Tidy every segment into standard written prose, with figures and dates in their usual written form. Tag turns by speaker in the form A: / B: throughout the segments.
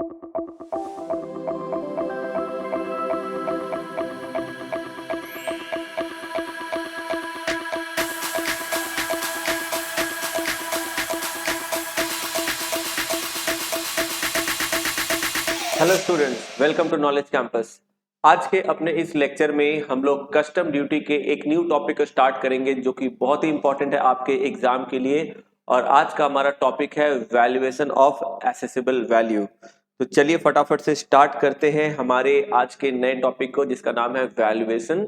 A: Hello students, welcome to knowledge campus. आज के अपने इस लेक्चर में हम लोग कस्टम ड्यूटी के एक न्यू टॉपिक को स्टार्ट करेंगे जो कि बहुत ही इंपॉर्टेंट है आपके एग्जाम के लिए। और आज का हमारा टॉपिक है वैल्यूएशन ऑफ एसेसिबल वैल्यू। तो चलिए फटाफट से स्टार्ट करते हैं हमारे आज के नए टॉपिक को, जिसका नाम है वैल्यूएशन।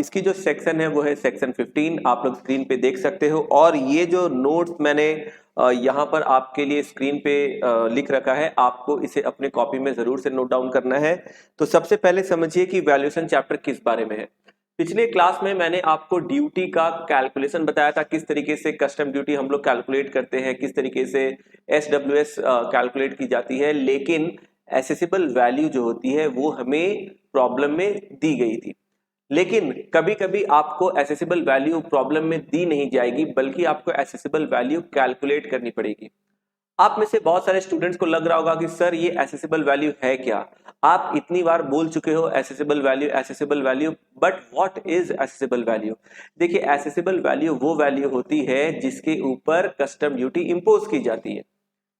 A: इसकी जो सेक्शन है वो है सेक्शन 15, आप लोग स्क्रीन पे देख सकते हो। और ये जो नोट्स मैंने यहाँ पर आपके लिए स्क्रीन पे लिख रखा है, आपको इसे अपने कॉपी में जरूर से नोट डाउन करना है। तो सबसे पहले समझिए कि वैल्यूएशन चैप्टर किस बारे में है। पिछले क्लास में मैंने आपको ड्यूटी का कैलकुलेशन बताया था, किस तरीके से कस्टम ड्यूटी हम लोग कैलकुलेट करते हैं, किस तरीके से SWS कैलकुलेट की जाती है। लेकिन एसेसिबल वैल्यू जो होती है वो हमें प्रॉब्लम में दी गई थी। लेकिन कभी कभी आपको एसेसिबल वैल्यू प्रॉब्लम में दी नहीं जाएगी, बल्कि आपको एसेसिबल वैल्यू कैलकुलेट करनी पड़ेगी। आप में से बहुत सारे स्टूडेंट्स को लग रहा होगा कि सर ये एसेसिबल वैल्यू है क्या। आप इतनी बार बोल चुके हो accessible value accessible value, but what is accessible value. देखिए, एसेसिबल वैल्यू वो वैल्यू होती है जिसके ऊपर कस्टम ड्यूटी इंपोज की जाती है।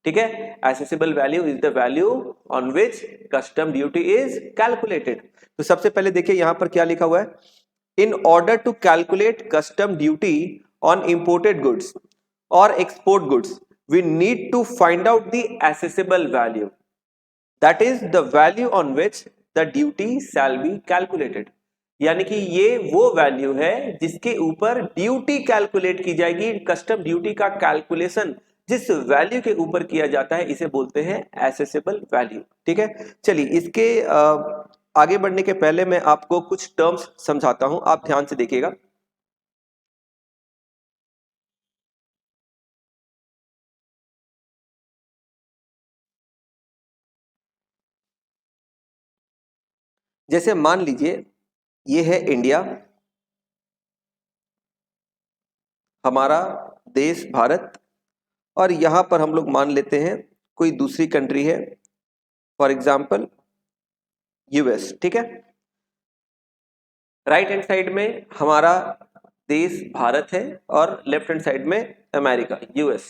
A: ठीक है, accessible value is the value on which custom duty is calculated. तो सबसे पहले देखिए यहां पर क्या लिखा हुआ है। In order to calculate custom duty on imported goods और export goods we need to find out the assessable value, that is the value on which the duty shall be calculated. यानी कि ये वो वैल्यू है जिसके ऊपर duty calculate की जाएगी। कस्टम ड्यूटी का कैलकुलेशन जिस वैल्यू के ऊपर किया जाता है इसे बोलते हैं एसेसिबल वैल्यू। ठीक है, चलिए इसके आगे बढ़ने के पहले मैं आपको कुछ टर्म्स समझाता हूं, आप ध्यान से देखिएगा। जैसे मान लीजिए ये है इंडिया, हमारा देश भारत, और यहां पर हम लोग मान लेते हैं कोई दूसरी कंट्री है, फॉर एग्जाम्पल US। ठीक है, राइट हैंड साइड में हमारा देश भारत है और लेफ्ट हैंड साइड में अमेरिका US।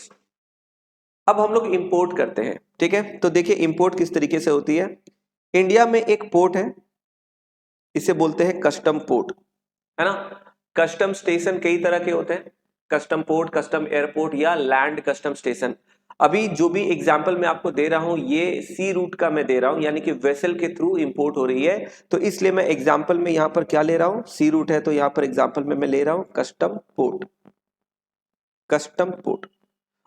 A: अब हम लोग इंपोर्ट करते हैं। ठीक है, तो देखिए इंपोर्ट किस तरीके से होती है। इंडिया में एक पोर्ट है, इसे बोलते हैं कस्टम पोर्ट, है ना। कस्टम स्टेशन कई तरह के होते हैं, कस्टम पोर्ट, कस्टम एयरपोर्ट या लैंड कस्टम स्टेशन। अभी जो भी एग्जांपल मैं आपको दे रहा हूं ये सी रूट का मैं दे रहा हूं, यानी कि वेसल के थ्रू इंपोर्ट हो रही है। तो इसलिए मैं एग्जांपल में यहां पर क्या ले रहा हूं, सी रूट है, तो यहां पर एग्जांपल में मैं ले रहा हूं कस्टम पोर्ट, कस्टम पोर्ट।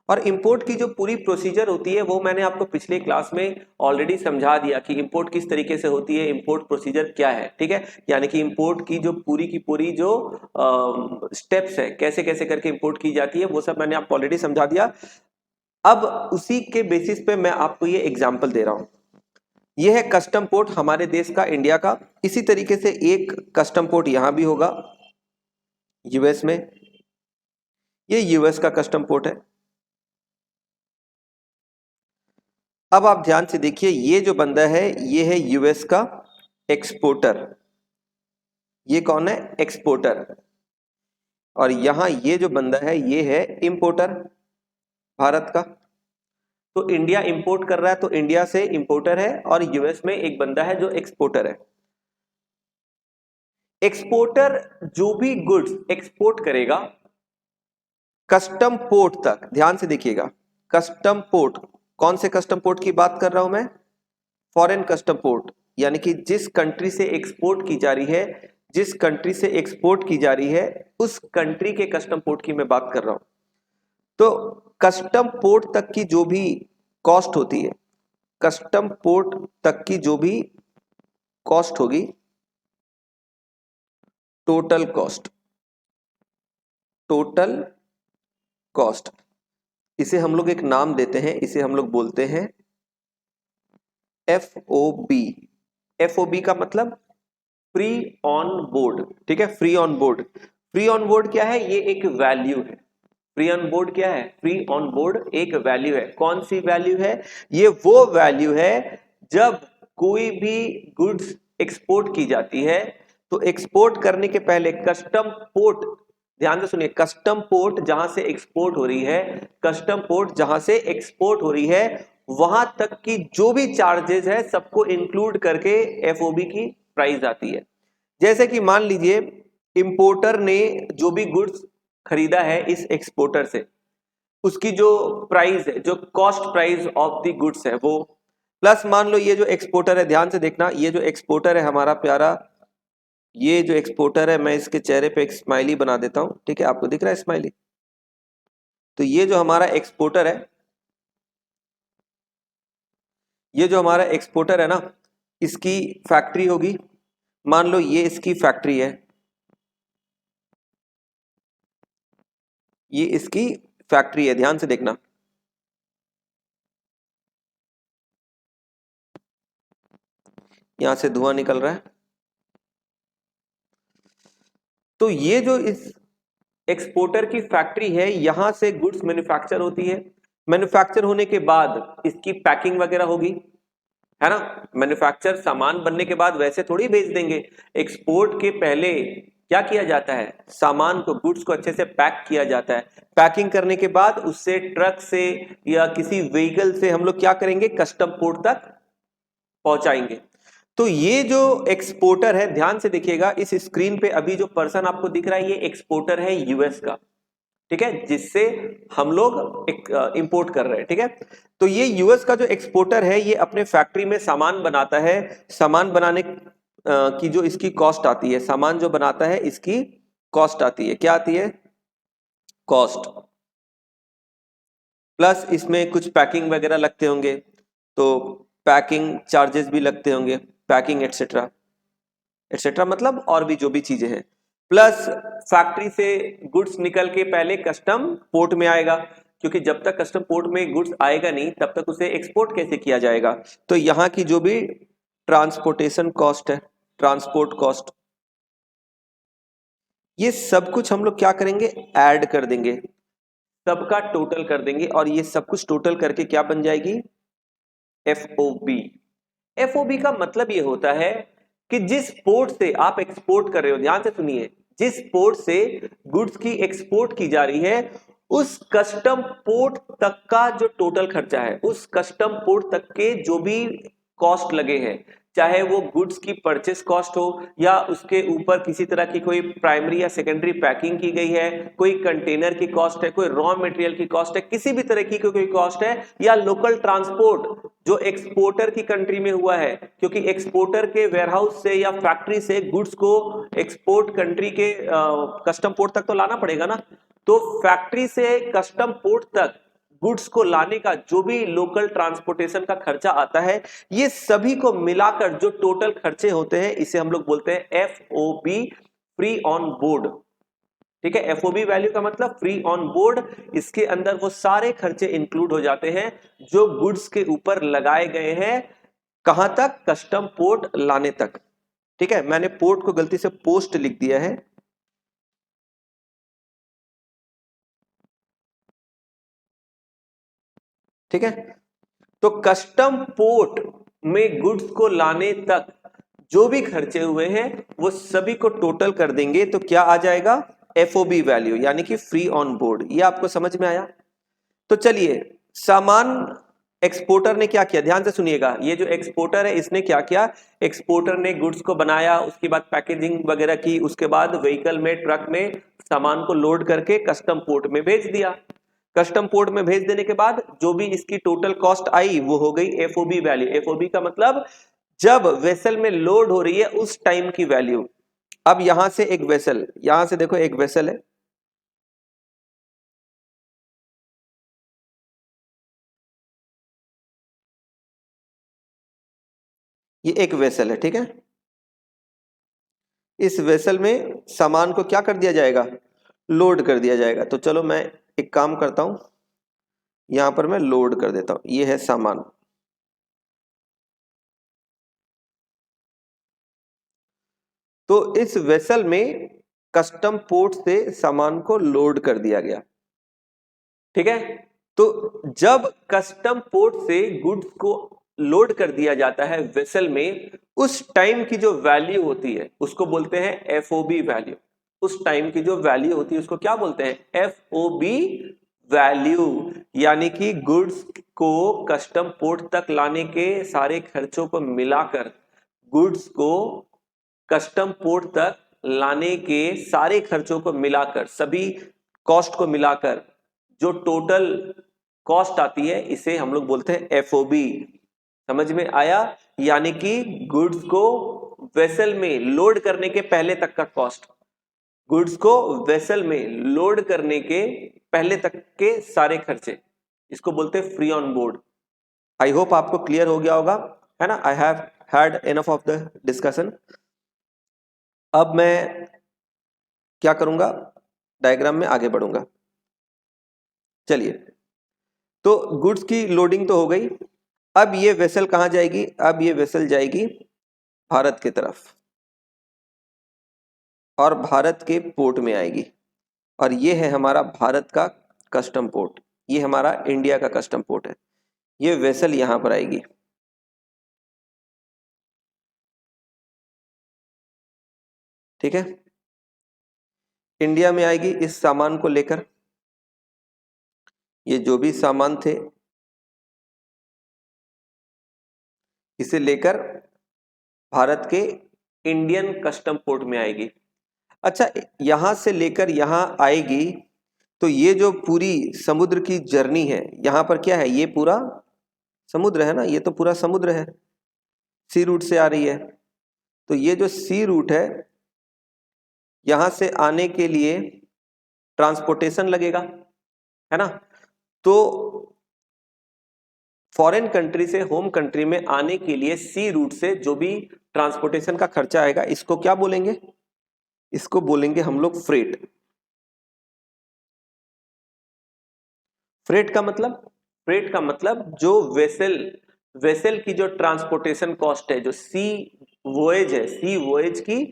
A: और इंपोर्ट की जो पूरी प्रोसीजर होती है वो मैंने आपको पिछले क्लास में ऑलरेडी समझा दिया कि इंपोर्ट किस तरीके से होती है, इंपोर्ट प्रोसीजर क्या है। ठीक है, यानी कि इंपोर्ट की जो पूरी की पूरी जो स्टेप्स है, कैसे कैसे करके इंपोर्ट की जाती है, वो सब मैंने आपको ऑलरेडी समझा दिया। अब उसी के बेसिस पे मैं आपको ये एग्जाम्पल दे रहा हूं। ये है कस्टम पोर्ट हमारे देश का, इंडिया का। इसी तरीके से एक कस्टम पोर्ट यहां भी होगा US में, ये US का कस्टम पोर्ट है। अब आप ध्यान से देखिए, ये जो बंदा है ये है US का एक्सपोर्टर, ये कौन है, एक्सपोर्टर। और यहां ये जो बंदा है ये है इंपोर्टर, भारत का। तो इंडिया इंपोर्ट कर रहा है तो इंडिया से इंपोर्टर है, और US में एक बंदा है जो एक्सपोर्टर है। एक्सपोर्टर जो भी गुड्स एक्सपोर्ट करेगा कस्टम पोर्ट तक, ध्यान से देखिएगा, कस्टम पोर्ट, कौन से कस्टम पोर्ट की बात कर रहा हूं मैं, फॉरेन कस्टम पोर्ट, यानी कि जिस कंट्री से एक्सपोर्ट की जा रही है, जिस कंट्री से एक्सपोर्ट की जा रही है उस कंट्री के कस्टम पोर्ट की मैं बात कर रहा हूं। तो कस्टम पोर्ट तक की जो भी कॉस्ट होती है, कस्टम पोर्ट तक की जो भी कॉस्ट होगी, टोटल कॉस्ट, टोटल कॉस्ट, इसे हम लोग एक नाम देते हैं, इसे हम लोग बोलते हैं FOB। FOB का मतलब फ्री ऑन बोर्ड। ठीक है, free on board. Free on board क्या है, ये एक वैल्यू है। फ्री ऑन बोर्ड क्या है? फ्री ऑन बोर्ड एक वैल्यू है। कौन सी वैल्यू है? ये वो वैल्यू है जब कोई भी गुड्स एक्सपोर्ट की जाती है तो एक्सपोर्ट करने के पहले कस्टम पोर्ट, ध्यान से सुनिए, कस्टम पोर्ट जहां से एक्सपोर्ट हो रही है, कस्टम पोर्ट जहां से एक्सपोर्ट हो रही है, वहां तक की जो भी चार्जेस है सबको इंक्लूड करके एफओबी की प्राइस आती है। जैसे कि मान लीजिए इंपोर्टर ने जो भी गुड्स खरीदा है इस एक्सपोर्टर से, उसकी जो प्राइस है, जो cost price of the goods है वो, प्लस मान लो ये जो एक्सपोर्टर है, ध्यान से देखना, ये जो एक्सपोर्टर है हमारा प्यारा, ये जो एक्सपोर्टर है, मैं इसके चेहरे पे एक स्माइली बना देता हूं, ठीक है, आपको दिख रहा है स्माइली? तो ये जो हमारा एक्सपोर्टर है, ये जो हमारा एक्सपोर्टर है ना, इसकी फैक्ट्री होगी, मान लो ये इसकी फैक्ट्री है, ये इसकी फैक्ट्री है, ध्यान से देखना, यहां से धुआं निकल रहा है। तो ये जो इस एक्सपोर्टर की फैक्ट्री है, यहां से गुड्स मैन्युफैक्चर होती है, मैन्युफैक्चर होने के बाद इसकी पैकिंग वगैरह होगी, है ना। मैन्युफैक्चर सामान बनने के बाद वैसे थोड़ी भेज देंगे, एक्सपोर्ट के पहले क्या किया जाता है, सामान को, गुड्स को अच्छे से पैक किया जाता है, पैकिंग करने के बाद उससे ट्रक से या किसी व्हीकल से हम लोग क्या करेंगे, कस्टम पोर्ट तक पहुंचाएंगे। तो ये जो एक्सपोर्टर है, ध्यान से देखिएगा, इस स्क्रीन पे अभी जो पर्सन आपको दिख रहा है ये एक्सपोर्टर है यूएस का, ठीक है, जिससे हम लोग इंपोर्ट कर रहे हैं, ठीक है। तो ये यूएस का जो एक्सपोर्टर है ये अपने फैक्ट्री में सामान बनाता है, सामान बनाने की जो इसकी कॉस्ट आती है, सामान जो बनाता है इसकी कॉस्ट आती है, क्या आती है, कॉस्ट, प्लस इसमें कुछ पैकिंग वगैरह लगते होंगे, तो पैकिंग चार्जेस भी लगते होंगे, पैकिंग एटसेट्रा एटसेट्रा, मतलब और भी जो भी चीजें हैं, प्लस फैक्ट्री से गुड्स निकल के पहले कस्टम पोर्ट में आएगा, क्योंकि जब तक कस्टम पोर्ट में गुड्स आएगा नहीं तब तक उसे एक्सपोर्ट कैसे किया जाएगा। तो यहाँ की जो भी ट्रांसपोर्टेशन कॉस्ट है, ट्रांसपोर्ट कॉस्ट, ये सब कुछ हम लोग क्या करेंगे, ऐड कर देंगे, सबका टोटल कर देंगे, और ये सब कुछ टोटल करके क्या बन जाएगी, एफओबी। एफओबी का मतलब ये होता है कि जिस पोर्ट से आप एक्सपोर्ट कर रहे हो, ध्यान से सुनिए, जिस पोर्ट से गुड्स की एक्सपोर्ट की जा रही है उस कस्टम पोर्ट तक का जो टोटल खर्चा है, उस कस्टम पोर्ट तक के जो भी कॉस्ट लगे हैं, चाहे वो गुड्स की परचेस कॉस्ट हो या उसके ऊपर किसी तरह की कोई प्राइमरी या सेकेंडरी पैकिंग की गई है, कोई कंटेनर की कॉस्ट है, कोई रॉ मटेरियल की कॉस्ट है, किसी भी तरह की कोई कॉस्ट है, या लोकल ट्रांसपोर्ट जो एक्सपोर्टर की कंट्री में हुआ है, क्योंकि एक्सपोर्टर के वेयरहाउस से या फैक्ट्री से गुड्स को एक्सपोर्ट कंट्री के कस्टम पोर्ट तक तो लाना पड़ेगा ना। तो फैक्ट्री से कस्टम पोर्ट तक गुड्स को लाने का जो भी लोकल ट्रांसपोर्टेशन का खर्चा आता है, ये सभी को मिलाकर जो टोटल खर्चे होते हैं इसे हम लोग बोलते हैं एफओबी, फ्री ऑन बोर्ड, ठीक है। एफओबी वैल्यू का मतलब फ्री ऑन बोर्ड, इसके अंदर वो सारे खर्चे इंक्लूड हो जाते हैं जो गुड्स के ऊपर लगाए गए हैं, कहां तक, कस्टम पोर्ट लाने तक, ठीक है। मैंने पोर्ट को गलती से पोस्ट लिख दिया है, ठीक है। तो कस्टम पोर्ट में गुड्स को लाने तक जो भी खर्चे हुए हैं वो सभी को टोटल कर देंगे, तो क्या आ जाएगा, एफओबी वैल्यू, यानी कि फ्री ऑन बोर्ड। ये आपको समझ में आया? तो चलिए, सामान एक्सपोर्टर ने क्या किया, ध्यान से सुनिएगा, ये जो एक्सपोर्टर है इसने क्या किया, एक्सपोर्टर ने गुड्स को बनाया, उसके बाद पैकेजिंग वगैरह की, उसके बाद व्हीकल में, ट्रक में सामान को लोड करके कस्टम पोर्ट में भेज दिया। कस्टम पोर्ट में भेज देने के बाद जो भी इसकी टोटल कॉस्ट आई वो हो गई एफओबी वैल्यू। एफओबी का मतलब जब वेसल में लोड हो रही है उस टाइम की वैल्यू। अब यहां से एक वेसल, यहां से देखो एक वेसल है, ये एक वेसल है, ठीक है। इस वेसल में सामान को क्या कर दिया जाएगा, लोड कर दिया जाएगा। तो चलो मैं एक काम करता हूं, यहां पर मैं लोड कर देता हूं, ये है सामान। तो इस वेसल में कस्टम पोर्ट से सामान को लोड कर दिया गया, ठीक है। तो जब कस्टम पोर्ट से गुड्स को लोड कर दिया जाता है वेसल में, उस टाइम की जो वैल्यू होती है उसको बोलते हैं एफओबी वैल्यू। उस टाइम की जो वैल्यू होती है उसको क्या बोलते हैं? FOB value. यानी कि गुड्स को कस्टम पोर्ट तक लाने के सारे खर्चों को मिलाकर, गुड्स को कस्टम पोर्ट तक लाने के सारे खर्चों को मिलाकर, सभी कॉस्ट को मिलाकर जो टोटल कॉस्ट आती है, इसे हम लोग बोलते हैं एफओबी। समझ में आया? यानी कि गुड्स को वेसल में लोड करने के पहले तक का कॉस्ट, गुड्स को वेसल में लोड करने के पहले तक के सारे खर्चे, इसको बोलते हैं free on board. I hope आपको क्लियर हो गया होगा, है ना? I have had enough of the discussion. अब मैं क्या करूंगा, डायग्राम में आगे बढ़ूंगा। चलिए, तो गुड्स की लोडिंग तो हो गई। अब ये वेसल कहां जाएगी? अब ये वेसल जाएगी भारत की तरफ और भारत के पोर्ट में आएगी। और ये है हमारा भारत का कस्टम पोर्ट, ये हमारा इंडिया का कस्टम पोर्ट है। ये वेसल यहां पर आएगी, ठीक है। इंडिया में आएगी इस सामान को लेकर, ये जो भी सामान थे इसे लेकर भारत के इंडियन कस्टम पोर्ट में आएगी। अच्छा, यहां से लेकर यहां आएगी, तो ये जो पूरी समुद्र की जर्नी है, यहां पर क्या है? ये पूरा समुद्र है ना, ये तो पूरा समुद्र है, सी रूट से आ रही है। तो ये जो सी रूट है, यहां से आने के लिए ट्रांसपोर्टेशन लगेगा, है ना? तो फॉरेन कंट्री से होम कंट्री में आने के लिए सी रूट से जो भी ट्रांसपोर्टेशन का खर्चा आएगा, इसको क्या बोलेंगे? इसको बोलेंगे हम लोग फ्रेट। फ्रेट का मतलब, फ्रेट का मतलब जो वेसल, वेसल की जो ट्रांसपोर्टेशन कॉस्ट है, जो सी वोएज है, सी वोएज की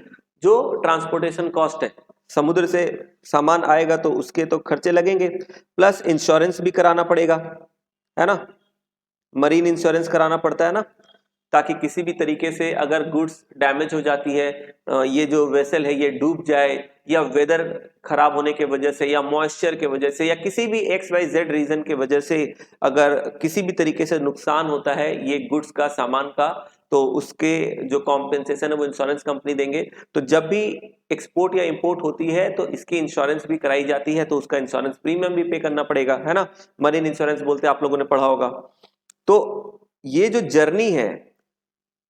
A: जो ट्रांसपोर्टेशन कॉस्ट है, समुद्र से सामान आएगा तो उसके तो खर्चे लगेंगे, प्लस इंश्योरेंस भी कराना पड़ेगा, है ना? मरीन इंश्योरेंस कराना पड़ता है ना, ताकि किसी भी तरीके से अगर गुड्स डैमेज हो जाती है, ये जो वेसल है ये डूब जाए, या वेदर खराब होने के वजह से, या मॉइस्चर के वजह से, या किसी भी XYZ रीजन के वजह से अगर किसी भी तरीके से नुकसान होता है ये गुड्स का, सामान का, तो उसके जो कॉम्पेंसेशन है वो इंश्योरेंस कंपनी देंगे। तो जब भी एक्सपोर्ट या इंपोर्ट होती है तो इसकी इंश्योरेंस भी कराई जाती है, तो उसका इंश्योरेंस प्रीमियम भी पे करना पड़ेगा, है ना? मरीन इंश्योरेंस बोलते हैं, आप लोगों ने पढ़ा होगा। तो ये जो जर्नी है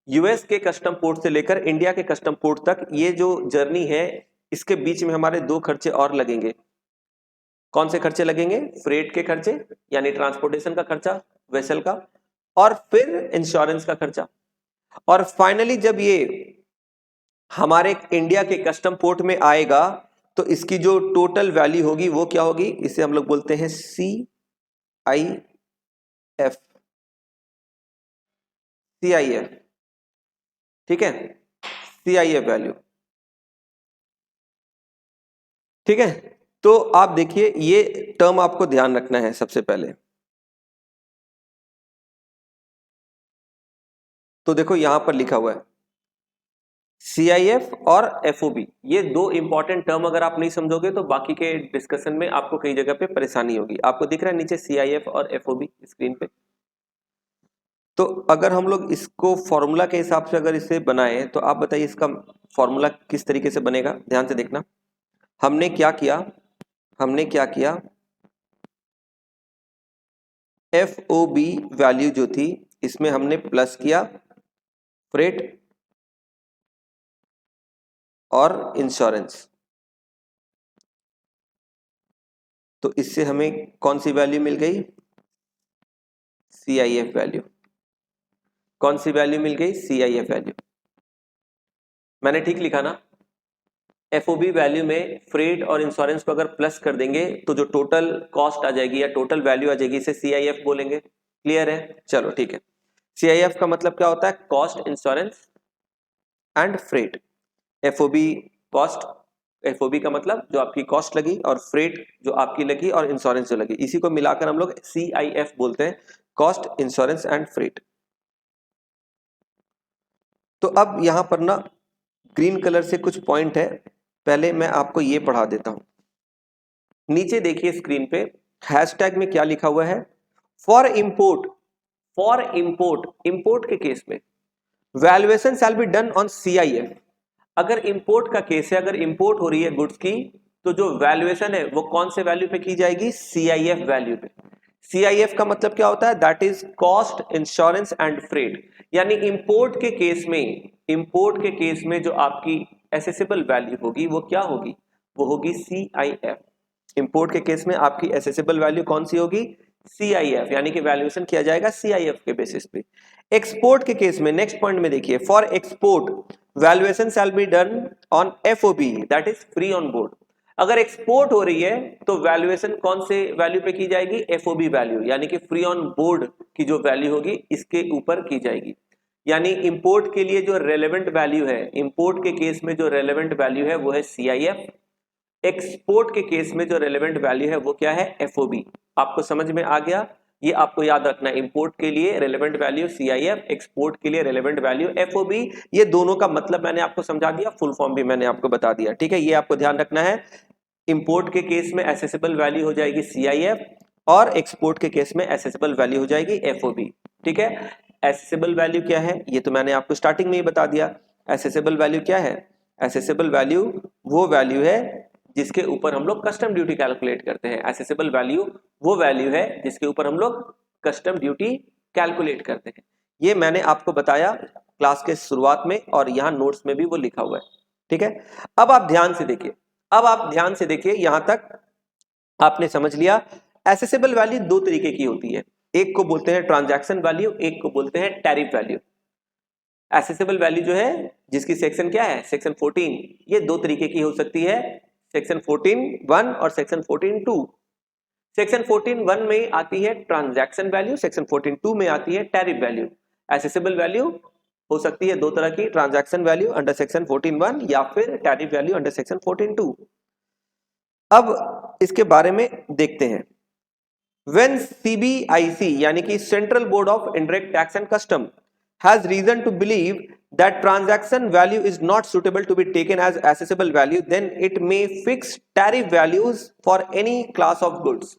A: यूएस के कस्टम पोर्ट से लेकर इंडिया के कस्टम पोर्ट तक, ये जो जर्नी है, इसके बीच में हमारे दो खर्चे और लगेंगे। कौन से खर्चे लगेंगे? फ्रेट के खर्चे, यानी ट्रांसपोर्टेशन का खर्चा वेसल का, और फिर इंश्योरेंस का खर्चा। और फाइनली जब ये हमारे इंडिया के कस्टम पोर्ट में आएगा तो इसकी जो टोटल वैल्यू होगी वो क्या होगी? इसे हम लोग बोलते हैं CIF, CIF, ठीक है, CIF वैल्यू, ठीक है। तो आप देखिए, ये टर्म आपको ध्यान रखना है सबसे पहले। तो देखो यहां पर लिखा हुआ है CIF और FOB, ये दो इंपॉर्टेंट टर्म अगर आप नहीं समझोगे तो बाकी के डिस्कशन में आपको कई जगह पे परेशानी होगी। आपको दिख रहा है नीचे CIF और FOB स्क्रीन पे? तो अगर हम लोग इसको फॉर्मूला के हिसाब से अगर इसे बनाए तो आप बताइए इसका फॉर्मूला किस तरीके से बनेगा? ध्यान से देखना। हमने क्या किया, हमने क्या किया, FOB वैल्यू जो थी इसमें हमने प्लस किया फ्रेट और इंश्योरेंस। तो इससे हमें कौन सी वैल्यू मिल गई? CIF value. कौन सी वैल्यू मिल गई? CIF value. मैंने ठीक लिखा ना? FOB वैल्यू में फ्रेट और इंश्योरेंस को अगर प्लस कर देंगे तो जो टोटल कॉस्ट आ जाएगी या टोटल वैल्यू आ जाएगी, इसे CIF बोलेंगे। क्लियर है? चलो ठीक है। CIF का मतलब क्या होता है? Cost, insurance and freight. FOB cost, FOB का मतलब जो आपकी कॉस्ट लगी, और फ्रेट जो आपकी लगी, और इंश्योरेंस जो लगी, इसी को मिलाकर हम लोग CIF बोलते हैं, कॉस्ट, इंश्योरेंस एंड फ्रेट। तो अब यहां पर ना ग्रीन कलर से कुछ पॉइंट है, पहले मैं आपको ये पढ़ा देता हूं। नीचे देखिए स्क्रीन पे हैशटैग में क्या लिखा हुआ है, for import, for import, import के केस में valuation shall be done on CIF। अगर इंपोर्ट का केस है, अगर इंपोर्ट हो रही है गुड्स की, तो जो वैल्यूएशन है वो कौन से वैल्यू पे की जाएगी, CIF वैल्यू पे। CIF का मतलब क्या होता है, that is cost, insurance and freight. यानी इंपोर्ट के केस में, इंपोर्ट के केस में जो आपकी एसेसिबल वैल्यू होगी वो क्या होगी, वो होगी CIF। इंपोर्ट के केस में आपकी एसेसिबल वैल्यू कौन सी होगी, CIF, यानी कि वैल्यूएशन किया जाएगा CIF के बेसिस पे। एक्सपोर्ट के केस में नेक्स्ट पॉइंट में देखिए, for export valuation shall be done on FOB, that is free on board. अगर एक्सपोर्ट हो रही है तो वैल्यूएशन कौन से वैल्यू पे की जाएगी, FOB वैल्यू, यानी कि फ्री ऑन बोर्ड की जो वैल्यू होगी इसके ऊपर की जाएगी। यानी इंपोर्ट के लिए जो रेलेवेंट वैल्यू है, इंपोर्ट के केस में जो रेलेवेंट वैल्यू है वो है CIF, एक्सपोर्ट के केस में जो रेलेवेंट वैल्यू है वो क्या है, FOB। आपको समझ में आ गया, ये आपको याद रखना है, इंपोर्ट के लिए रेलेवेंट वैल्यू CIF, एक्सपोर्ट के लिए रेलेवेंट वैल्यू FOB। ये दोनों का मतलब मैंने आपको समझा दिया, फुल फॉर्म भी मैंने आपको बता दिया, ठीक है। ये आपको ध्यान रखना है, इंपोर्ट के केस में एसेसिबल वैल्यू हो जाएगी CIF, और एक्सपोर्ट के केस में एसेसिबल वैल्यू हो जाएगी FOB, ठीक है। एसेसिबल वैल्यू क्या है, ये तो मैंने आपको स्टार्टिंग में ही बता दिया। एसेसिबल वैल्यू क्या है, एसेसिबल वैल्यू वो वैल्यू है जिसके ऊपर हम लोग कस्टम ड्यूटी कैलकुलेट करते हैं। एसेसिबल वैल्यू वो वैल्यू है जिसके ऊपर हम लोग कस्टम ड्यूटी कैलकुलेट करते हैं। ये मैंने आपको बताया क्लास के शुरुआत में, और यहां नोट्स में भी वो लिखा हुआ है, ठीक है। अब आप ध्यान से देखिए, अब आप ध्यान से देखिए, यहां तक आपने समझ लिया। एसेसिबल वैल्यू दो तरीके की होती है, एक को बोलते हैं ट्रांजैक्शन वैल्यू, एक को बोलते हैं टैरिफ वैल्यू। एसेसिबल वैल्यू जो है, जिसकी सेक्शन क्या है, सेक्शन 14, ये दो तरीके की हो सकती है, सेक्शन 14(1) और सेक्शन 14(2). सेक्शन 14(1) में आती है ट्रांजैक्शन वैल्यू, सेक्शन 14(2) में आती है टैरिफ वैल्यू। एसेसिबल वैल्यू हो सकती है दो तरह की, ट्रांजैक्शन वैल्यू अंडर सेक्शन 14(1) या फिर टैरिफ वैल्यू अंडर सेक्शन 14(2). अब इसके बारे में देखते हैं। When CBIC यानी कि central board of indirect tax and custom has reason to believe that transaction value is not suitable to be taken as assessable value, then it may fix tariff values for any class of goods.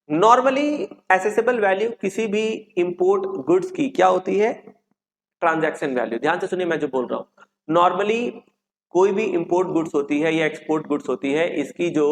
A: Normally accessible value किसी भी import goods की क्या होती है, transaction value. ध्यान से सुनिए मैं जो बोल रहा हूं, नॉर्मली कोई भी इंपोर्ट गुड्स होती है या एक्सपोर्ट गुड्स होती है, इसकी जो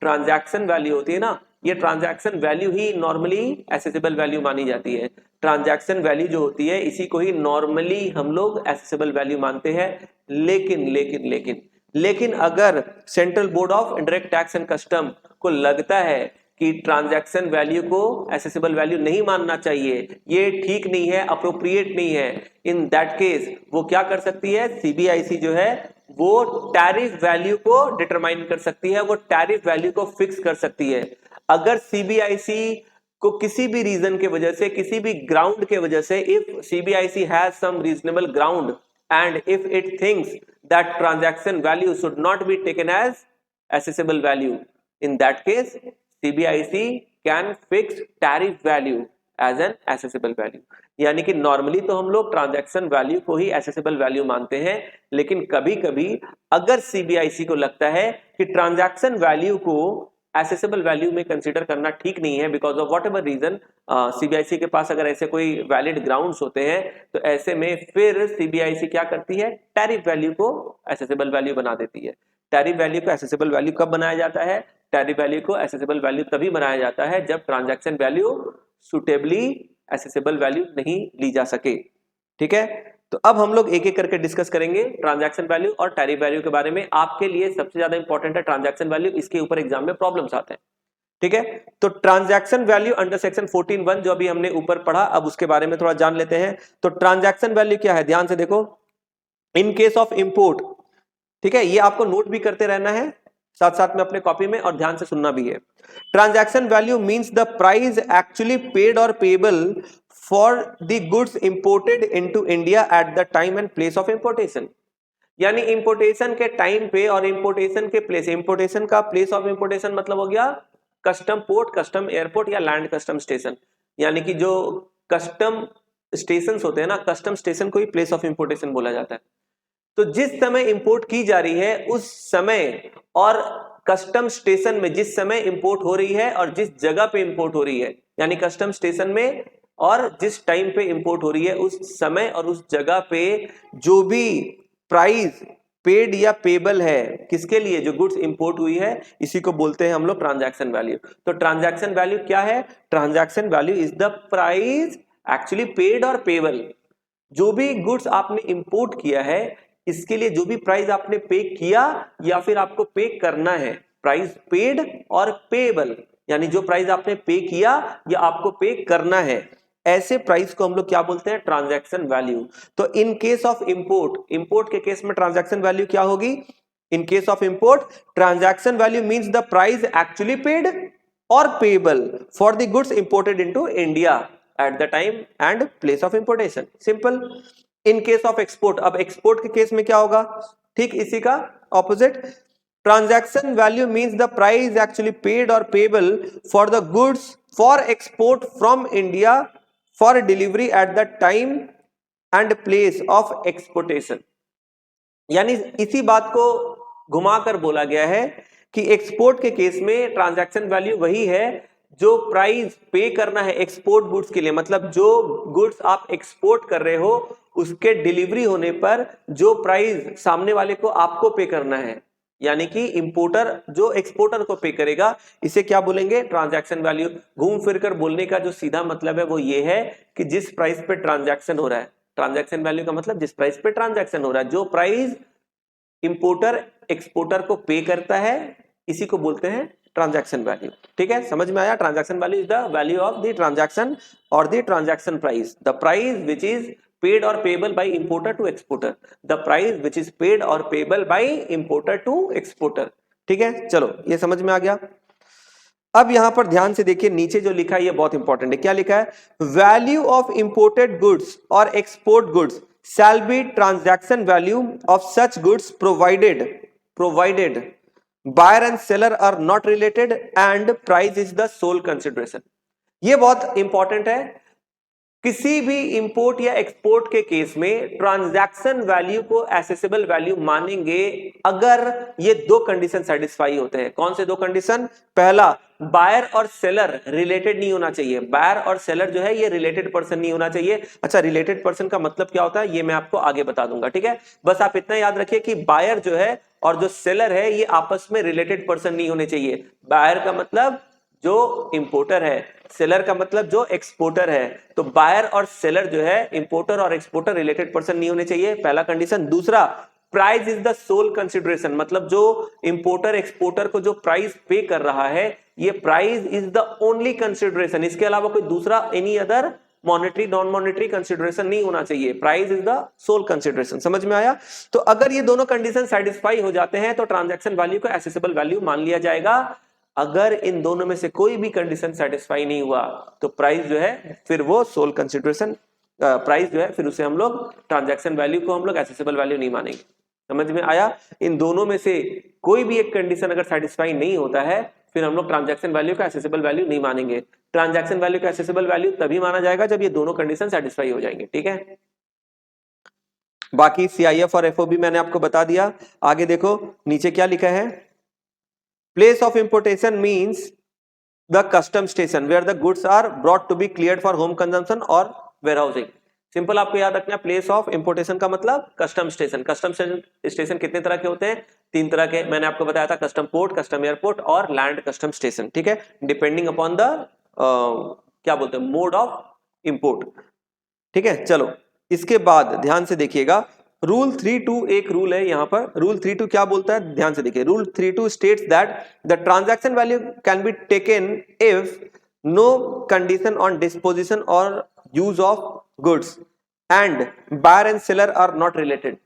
A: ट्रांजैक्शन वैल्यू होती है ना, ये ट्रांजैक्शन वैल्यू ही नॉर्मली एसेसिबल वैल्यू मानी जाती है। ट्रांजैक्शन वैल्यू जो होती है इसी को ही नॉर्मली हम लोग एसेसिबल वैल्यू मानते हैं। लेकिन लेकिन लेकिन लेकिन अगर central board of indirect tax and custom को लगता है कि ट्रांजैक्शन वैल्यू को एसेसिबल वैल्यू नहीं मानना चाहिए, ये ठीक नहीं है, अप्रोप्रिएट नहीं है, इन दैट केस वो क्या कर सकती है, CBIC जो है वो टैरिफ वैल्यू को डिटरमाइन कर सकती है, वो टैरिफ वैल्यू को फिक्स कर सकती है। अगर CBIC को किसी भी रीजन के वजह से, किसी भी ग्राउंड के वजह से, if CBIC has some reasonable ground and if it thinks that transaction value should not be taken as assessable value, in that case CBIC can fix tariff value as an assessable value। यानी कि normally तो हम लोग transaction value को ही accessible value मानते हैं, लेकिन कभी कभी अगर CBIC को लगता है कि ट्रांजैक्शन वैल्यू को एसेसिबल वैल्यू में कंसीडर करना ठीक नहीं है, because of whatever reason, CBIC के पास अगर ऐसे कोई वैलिड ग्राउंड्स होते हैं, तो ऐसे में फिर CBIC क्या करती है, टैरिफ वैल्यू को एसेसिबल वैल्यू बना देती है। टैरिफ वैल्यू को एसेसिबल वैल्यू कब बनाया जाता है, टैरिफ वैल्यू को एसेसिबल वैल्यू तभी बनाया जाता है जब transaction value suitably accessible value नहीं ली जा सके, ठीक है। तो अब हम लोग एक एक करके डिस्कस करेंगे ट्रांजैक्शन वैल्यू और टैरिफ वैल्यू के बारे में। आपके लिए सबसे ज्यादा इंपॉर्टेंट है ट्रांजैक्शन वैल्यू, इसके ऊपर एग्जाम में प्रॉब्लम्स आते हैं, ठीक है। तो ट्रांजैक्शन वैल्यू अंडर सेक्शन 14(1) जो अभी हमने ऊपर पढ़ा, अब उसके बारे में थोड़ा जान लेते हैं। तो ट्रांजैक्शन वैल्यू क्या है, ध्यान से देखो, इन केस ऑफ इंपोर्ट, ठीक है, ये आपको नोट भी करते रहना है साथ साथ में अपने कॉपी में, और ध्यान से सुनना भी है। Transaction value means the price actually paid और payable for the goods imported into India at the time and place of importation। यानी इंपोर्टेशन के टाइम पे और इंपोर्टेशन के प्लेस, इंपोर्टेशन का प्लेस ऑफ इंपोर्टेशन मतलब हो गया कस्टम पोर्ट, कस्टम एयरपोर्ट या लैंड कस्टम स्टेशन। यानी कि जो कस्टम स्टेशन होते हैं ना, कस्टम स्टेशन को ही प्लेस ऑफ इंपोर्टेशन बोला जाता है। तो जिस समय इंपोर्ट की जा रही है उस समय और कस्टम स्टेशन में जिस समय इंपोर्ट हो रही है और जिस जगह पे इंपोर्ट हो रही है, यानी कस्टम स्टेशन में और जिस टाइम पे इंपोर्ट हो रही है उस समय और उस जगह पे जो भी प्राइस पेड या पेबल है किसके लिए, जो गुड्स इंपोर्ट हुई है, इसी को बोलते हैं हम लोग ट्रांजैक्शन वैल्यू। तो ट्रांजैक्शन वैल्यू क्या है? Transaction value is the price actually paid और पेबल। जो भी गुड्स आपने इंपोर्ट किया है इसके लिए जो भी प्राइस आपने पे किया या फिर आपको पे करना है, प्राइस पेड और पेबल, यानी जो प्राइस आपने पे किया या आपको पे करना है, ऐसे प्राइस को हम लोग क्या बोलते हैं? Transaction value. तो in case of import, import के केस में ट्रांजैक्शन वैल्यू क्या होगी? In case of import transaction value means the price actually paid और payable for the goods imported into India at the time and place of importation. Simple. In case of export, अब export के case में क्या होगा? ठीक इसी का opposite. Transaction value means the price actually paid और payable for the goods for export from India for delivery at the time and place of exportation. यानी इसी बात को घुमाकर बोला गया है कि एक्सपोर्ट के केस में ट्रांजैक्शन वैल्यू वही है जो प्राइस पे करना है एक्सपोर्ट गुड्स के लिए, मतलब जो गुड्स आप एक्सपोर्ट कर रहे हो उसके डिलीवरी होने पर जो प्राइस सामने वाले को आपको पे करना है, यानी कि इंपोर्टर जो एक्सपोर्टर को पे करेगा, इसे क्या बोलेंगे? Transaction value. घूम फिरकर बोलने का जो सीधा मतलब है वो ये है कि जिस प्राइस पे ट्रांजैक्शन हो रहा है, ट्रांजैक्शन वैल्यू का मतलब जिस प्राइस पे ट्रांजैक्शन हो रहा है, जो प्राइस इंपोर्टर एक्सपोर्टर को पे करता है, इसी को बोलते हैं ट्रांजैक्शन वैल्यू। ठीक है, समझ में आया? Transaction value is the value of the transaction और the transaction price, the price which is paid और payable by importer to exporter, the price which is paid और payable by importer to exporter. ठीक है, चलो ये समझ में आ गया। अब यहां पर ध्यान से देखिए, नीचे जो लिखा है ये बहुत इंपॉर्टेंट है। क्या लिखा है? वैल्यू ऑफ इंपोर्टेड गुड्स और export goods shall be transaction value of such goods provided buyer and seller are not related and price is the sole consideration। ये बहुत इंपॉर्टेंट है। किसी भी इंपोर्ट या एक्सपोर्ट के केस में ट्रांजैक्शन वैल्यू को एसेसेबल वैल्यू मानेंगे अगर ये दो कंडीशन सेटिस्फाई होते हैं। कौन से दो कंडीशन? पहला, बायर और सेलर रिलेटेड नहीं होना चाहिए। बायर और सेलर जो है ये रिलेटेड पर्सन नहीं होना चाहिए। अच्छा, रिलेटेड पर्सन का मतलब क्या होता है ये मैं आपको आगे बता दूंगा। ठीक है, बस आप इतना याद रखिए कि बायर जो है और जो सेलर है ये आपस में रिलेटेड पर्सन नहीं होने चाहिए। बायर का मतलब जो इंपोर्टर है, सेलर का मतलब जो एक्सपोर्टर है। तो बायर और सेलर जो है, इंपोर्टर और एक्सपोर्टर रिलेटेड पर्सन नहीं होने चाहिए, पहला कंडीशन। दूसरा, price is the sole consideration, मतलब जो इंपोर्टर एक्सपोर्टर को जो प्राइस पे कर रहा है ये price is the only consideration, इसके अलावा कोई दूसरा any other monetary non monetary consideration नहीं होना चाहिए। Price is the sole consideration. समझ में आया? तो अगर ये दोनों कंडीशन सेटिस्फाई हो जाते हैं तो ट्रांजैक्शन वैल्यू को एसेसेबल वैल्यू मान लिया जाएगा। अगर इन दोनों में से कोई भी कंडीशन सेटिस्फाई नहीं हुआ तो प्राइस जो है फिर वो सोल कंसिडरेशन प्राइस जो है फिर उसे हम लोग ट्रांजैक्शन वैल्यू को हम लोग एसेसेबल वैल्यू नहीं मानेंगे। समझ में आया? इन दोनों में से कोई भी एक कंडीशन अगर सेटिस्फाई नहीं होता है फिर हम लोग ट्रांजैक्शन वैल्यू का एसेसेबल वैल्यू नहीं मानेंगे। ट्रांजैक्शन वैल्यू का एसेसेबल वैल्यू तभी माना जाएगा जब ये दोनों कंडीशन सेटिस्फाई हो जाएंगे। ठीक है, बाकी सीआईएफ और एफओबी मैंने आपको बता दिया। आगे देखो नीचे क्या लिखा है। Place of importation means the custom station where the goods are brought to be cleared for home consumption or warehousing। Simple आपको याद रखना, प्लेस ऑफ इंपोर्टेशन का मतलब कस्टम स्टेशन। कस्टम स्टेशन कितने तरह के होते हैं? 3 तरह के। मैंने आपको बताया था, कस्टम पोर्ट, कस्टम एयरपोर्ट और लैंड कस्टम स्टेशन। ठीक है, डिपेंडिंग अपॉन द क्या बोलते हैं, मोड ऑफ इंपोर्ट। ठीक है, चलो इसके बाद ध्यान से देखिएगा, रूल 3.2 एक रूल है यहां पर। रूल 3.2 क्या बोलता है? ध्यान से देखिए। Rule 3.2 states that the transaction value can be taken if no condition on disposition और use of goods and buyer and seller are not related.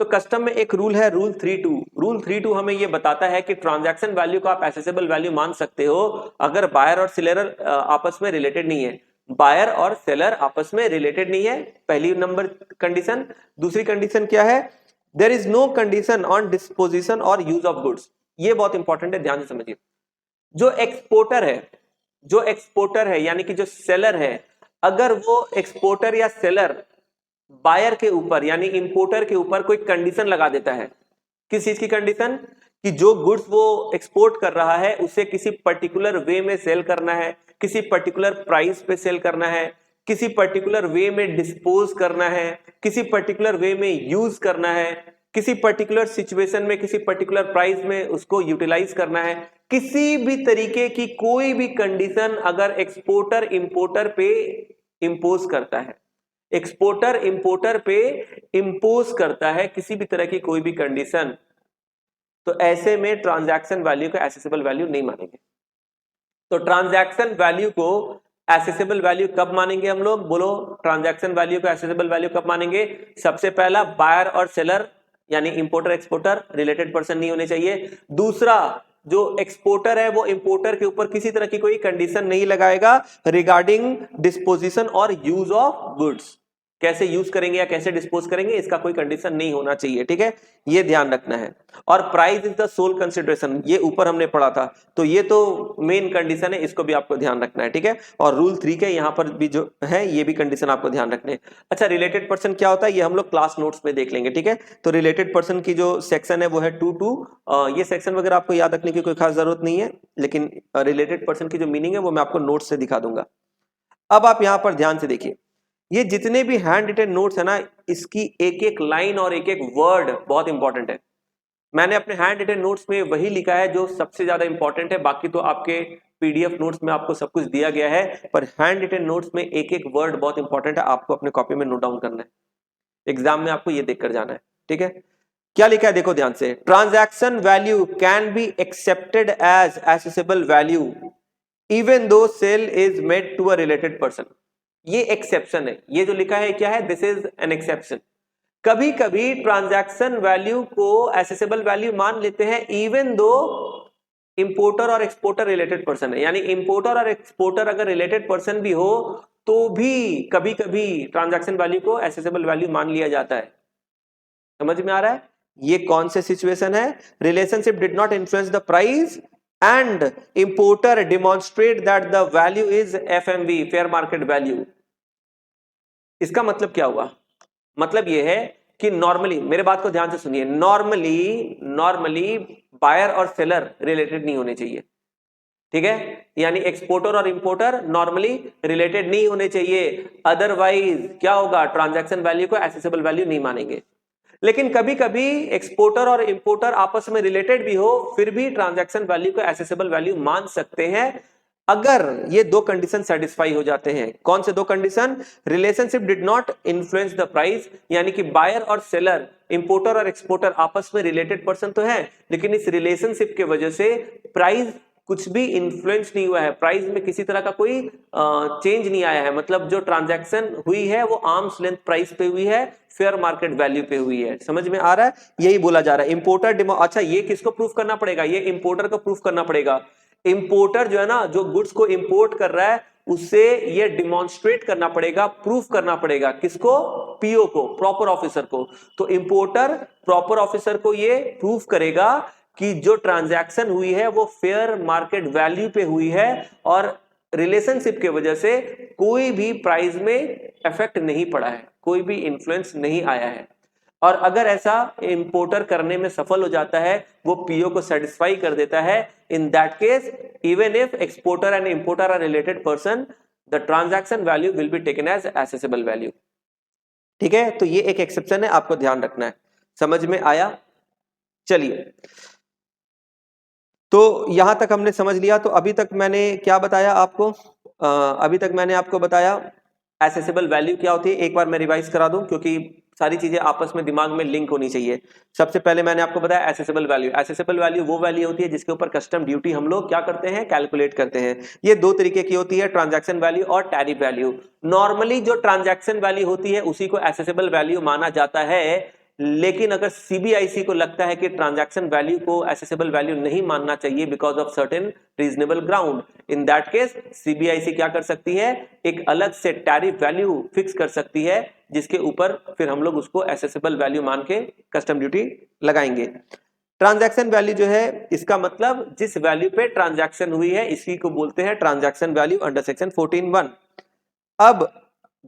A: तो कस्टम में एक रूल है, रूल 3.2। रूल 3.2 हमें यह बताता है कि ट्रांजैक्शन वैल्यू को आप एसेसेबल वैल्यू मान सकते हो अगर बायर और सेलर आपस में रिलेटेड नहीं है। बायर और सेलर आपस में रिलेटेड नहीं है, पहली नंबर कंडीशन। दूसरी कंडीशन क्या है? There is no condition on disposition और यूज ऑफ गुड्स। ये बहुत इंपॉर्टेंट है, ध्यान से समझिए। जो एक्सपोर्टर है यानी कि जो सेलर है, अगर वो एक्सपोर्टर या सेलर बायर के ऊपर यानी इंपोर्टर के ऊपर कोई कंडीशन लगा देता है, किस चीज की कंडीशन, कि जो गुड्स वो एक्सपोर्ट कर रहा है उसे किसी पर्टिकुलर वे में सेल करना है, किसी पर्टिकुलर प्राइस पे सेल करना है, किसी पर्टिकुलर वे में डिस्पोज करना है, किसी पर्टिकुलर वे में यूज करना है, किसी पर्टिकुलर सिचुएशन में किसी पर्टिकुलर प्राइस में उसको यूटिलाइज करना है, किसी भी तरीके की कोई भी कंडीशन अगर एक्सपोर्टर इंपोर्टर पे इंपोज करता है, एक्सपोर्टर इंपोर्टर पे इंपोज करता है किसी भी तरह की कोई भी कंडीशन, तो ऐसे में ट्रांजैक्शन वैल्यू को एसेसिबल वैल्यू नहीं मानेंगे। तो ट्रांजैक्शन वैल्यू को एसेसिबल वैल्यू कब मानेंगे हम लोग, बोलो ट्रांजैक्शन वैल्यू को एसेसिबल वैल्यू कब मानेंगे? सबसे पहला, बायर और सेलर यानी इंपोर्टर एक्सपोर्टर रिलेटेड पर्सन नहीं होने चाहिए। दूसरा, जो एक्सपोर्टर है वो इंपोर्टर के ऊपर किसी तरह की कोई कंडीशन नहीं लगाएगा रिगार्डिंग डिस्पोजिशन और यूज ऑफ गुड्स, कैसे यूज करेंगे या कैसे डिस्पोज करेंगे इसका कोई कंडीशन नहीं होना चाहिए, ठीक है, ये ध्यान रखना है। और price is the sole consideration, ये ऊपर हमने पढ़ा था, तो ये तो मेन कंडीशन है, इसको भी आपको ध्यान रखना है, ठीक है। और रूल 3 के यहाँ पर भी जो है ये भी कंडीशन आपको ध्यान रखने हैं। अच्छा, रिलेटेड पर्सन क्या होता है ये हम लोग क्लास नोट्स में देख लेंगे, ठीक है। तो रिलेटेड पर्सन की जो सेक्शन है वो है 2.2, ये सेक्शन वगैरह आपको याद रखने की कोई खास जरूरत नहीं है, लेकिन रिलेटेड पर्सन की जो मीनिंग है वो मैं आपको नोट्स से दिखा दूंगा। अब आप यहाँ पर ध्यान से देखिए, ये जितने भी हैंड रिटन नोट्स है ना, इसकी एक एक लाइन और एक एक वर्ड बहुत इंपॉर्टेंट है। मैंने अपने हैंड रिटन नोट्स में वही लिखा है जो सबसे ज्यादा इंपॉर्टेंट है, बाकी तो आपके पीडीएफ नोट्स में आपको सब कुछ दिया गया है, पर हैंड रिटन नोट्स में एक एक वर्ड बहुत इंपॉर्टेंट है, आपको अपने कॉपी में नोट डाउन करना है, एग्जाम में आपको ये देखकर जाना है, ठीक है। क्या लिखा है देखो ध्यान से, transaction value can be accepted as assessable value even though sale is made to a related person. ये एक्सेप्शन है, ये जो लिखा है क्या है, दिस इज एन एक्सेप्शन। कभी कभी ट्रांजैक्शन वैल्यू को एसेसिबल वैल्यू मान लेते हैं इवन दो इंपोर्टर और एक्सपोर्टर रिलेटेड पर्सन है, यानी इंपोर्टर और एक्सपोर्टर अगर रिलेटेड पर्सन भी हो तो भी कभी कभी ट्रांजैक्शन वैल्यू को एसेसिबल वैल्यू मान लिया जाता है। समझ में आ रहा है? ये कौन से सिचुएशन है, relationship did not influence the price and importer demonstrate that the value is FMV, fair market value। इसका मतलब क्या हुआ? मतलब ये है कि नॉर्मली, मेरे बात को ध्यान से सुनिए, नॉर्मली बायर और सेलर रिलेटेड नहीं होने चाहिए, ठीक है, यानी एक्सपोर्टर और इंपोर्टर नॉर्मली रिलेटेड नहीं होने चाहिए, अदरवाइज क्या होगा, ट्रांजैक्शन वैल्यू को एसेसिबल वैल्यू नहीं मानेंगे। लेकिन कभी कभी एक्सपोर्टर और इंपोर्टर आपस में रिलेटेड भी हो, फिर भी ट्रांजैक्शन वैल्यू को एसेसिबल वैल्यू मान सकते हैं अगर ये दो कंडीशन सेटिस्फाई हो जाते हैं। कौन से दो condition? Relationship did not influence the price, यानी कि बायर और सेलर, इंपोर्टर और एक्सपोर्टर आपस में रिलेटेड पर्सन तो है, लेकिन इस रिलेशनशिप के वजह से प्राइस कुछ भी इन्फ्लुएंस नहीं हुआ है, प्राइस में किसी तरह का कोई चेंज नहीं आया है, मतलब जो ट्रांजैक्शन हुई है वो आर्म्स लेंथ प्राइस पे हुई है, फेयर मार्केट वैल्यू पे हुई है। समझ में आ रहा है? यही बोला जा रहा है इंपोर्टर। अच्छा, ये किसको प्रूफ करना पड़ेगा? ये इंपोर्टर को प्रूफ करना पड़ेगा। इंपोर्टर जो है ना, जो गुड्स को इंपोर्ट कर रहा है उससे ये डिमॉन्स्ट्रेट करना पड़ेगा, प्रूफ करना पड़ेगा, किसको? पीओ को, प्रॉपर ऑफिसर को। तो इंपोर्टर प्रॉपर ऑफिसर को ये प्रूफ करेगा कि जो ट्रांजैक्शन हुई है वो फेयर मार्केट वैल्यू पे हुई है और रिलेशनशिप के वजह से कोई भी प्राइस में इफेक्ट नहीं पड़ा है, कोई भी इंफ्लुएंस नहीं आया है। और अगर ऐसा इंपोर्टर करने में सफल हो जाता है, वो पीओ को सेटिस्फाई कर देता है, in that case even if exporter and importer are related person, the transaction value will be taken as assessable value, ठीक है। तो ये एक एक्सेप्शन है, आपको ध्यान रखना है। समझ में आया? चलिए, तो यहां तक हमने समझ लिया। तो अभी तक मैंने क्या बताया आपको? अभी तक मैंने आपको बताया एसेसिबल वैल्यू क्या होती है। एक बार मैं रिवाइज करा दूं क्योंकि सारी चीजें आपस में दिमाग में लिंक होनी चाहिए। सबसे पहले मैंने आपको बताया एसेसिबल वैल्यू। एसेसिबल वैल्यू वो वैल्यू होती है जिसके ऊपर कस्टम ड्यूटी हम लोग क्या करते हैं? कैलकुलेट करते हैं। ये दो तरीके की होती है, ट्रांजैक्शन वैल्यू और टैरिफ वैल्यू। नॉर्मली जो ट्रांजैक्शन वैल्यू होती है उसी को एसेसिबल वैल्यू माना जाता है, लेकिन अगर सीबीआईसी को लगता है कि ट्रांजैक्शन वैल्यू को एसेसेबल वैल्यू नहीं मानना चाहिए because of certain reasonable ground, in that case CBIC क्या कर सकती है, एक अलग से टैरिफ वैल्यू फिक्स कर सकती है जिसके ऊपर फिर हम लोग उसको एसेसेबल वैल्यू मान के कस्टम ड्यूटी लगाएंगे। ट्रांजैक्शन वैल्यू जो है, इसका मतलब जिस वैल्यू पे ट्रांजैक्शन हुई है इसी को बोलते हैं ट्रांजैक्शन वैल्यू अंडर सेक्शन 14(1). अब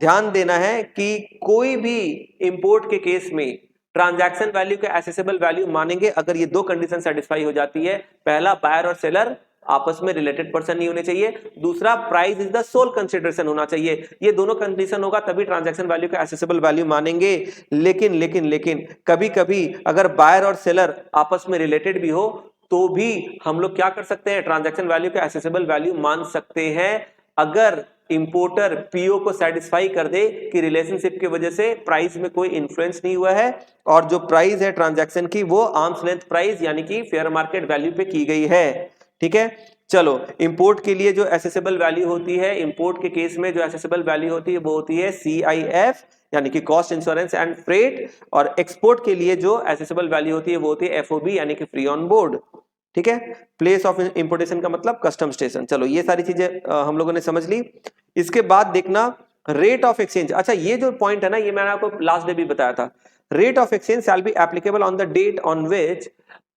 A: ध्यान देना है कि कोई भी इंपोर्ट के केस में ट्रांजैक्शन वैल्यू के एसेसेबल वैल्यू मानेंगे अगर ये दो कंडीशन सेटिस्फाई हो जाती है। पहला, बायर और सेलर आपस में रिलेटेड पर्सन नहीं होने चाहिए, दूसरा price is the sole consideration होना चाहिए। ये दोनों कंडीशन होगा तभी ट्रांजैक्शन वैल्यू का एसेसेबल वैल्यू मानेंगे। लेकिन कभी कभी अगर बायर और सेलर आपस में रिलेटेड भी हो तो भी हम लोग क्या कर सकते हैं, ट्रांजैक्शन वैल्यू का एसेसेबल वैल्यू मान सकते हैं अगर इंपोर्टर पीओ को सेटिस्फाई कर दे कि रिलेशनशिप की वजह से प्राइस में कोई इन्फ्लुएंस नहीं हुआ है और जो प्राइस है ट्रांजैक्शन की वो आर्म्स लेंथ प्राइस यानी कि फेयर मार्केट वैल्यू पे की गई है। ठीक है, चलो इंपोर्ट के लिए जो एसेसेबल वैल्यू होती है, इंपोर्ट के केस में जो एसेसेबल वैल्यू होती है वो होती है CIF यानी कि कॉस्ट इंश्योरेंस एंड फ्रेट, और एक्सपोर्ट के लिए जो एसेसेबल वैल्यू होती है वो होती है FOB यानी कि फ्री ऑन बोर्ड। ठीक है, प्लेस ऑफ इंपोर्टेशन का मतलब कस्टम स्टेशन। चलो ये सारी चीजें हम लोगों ने समझ ली। इसके बाद देखना रेट ऑफ एक्सचेंज। अच्छा, ये जो पॉइंट है ना, ये मैंने आपको लास्ट डे भी बताया था। Rate of exchange shall be applicable on the date on which,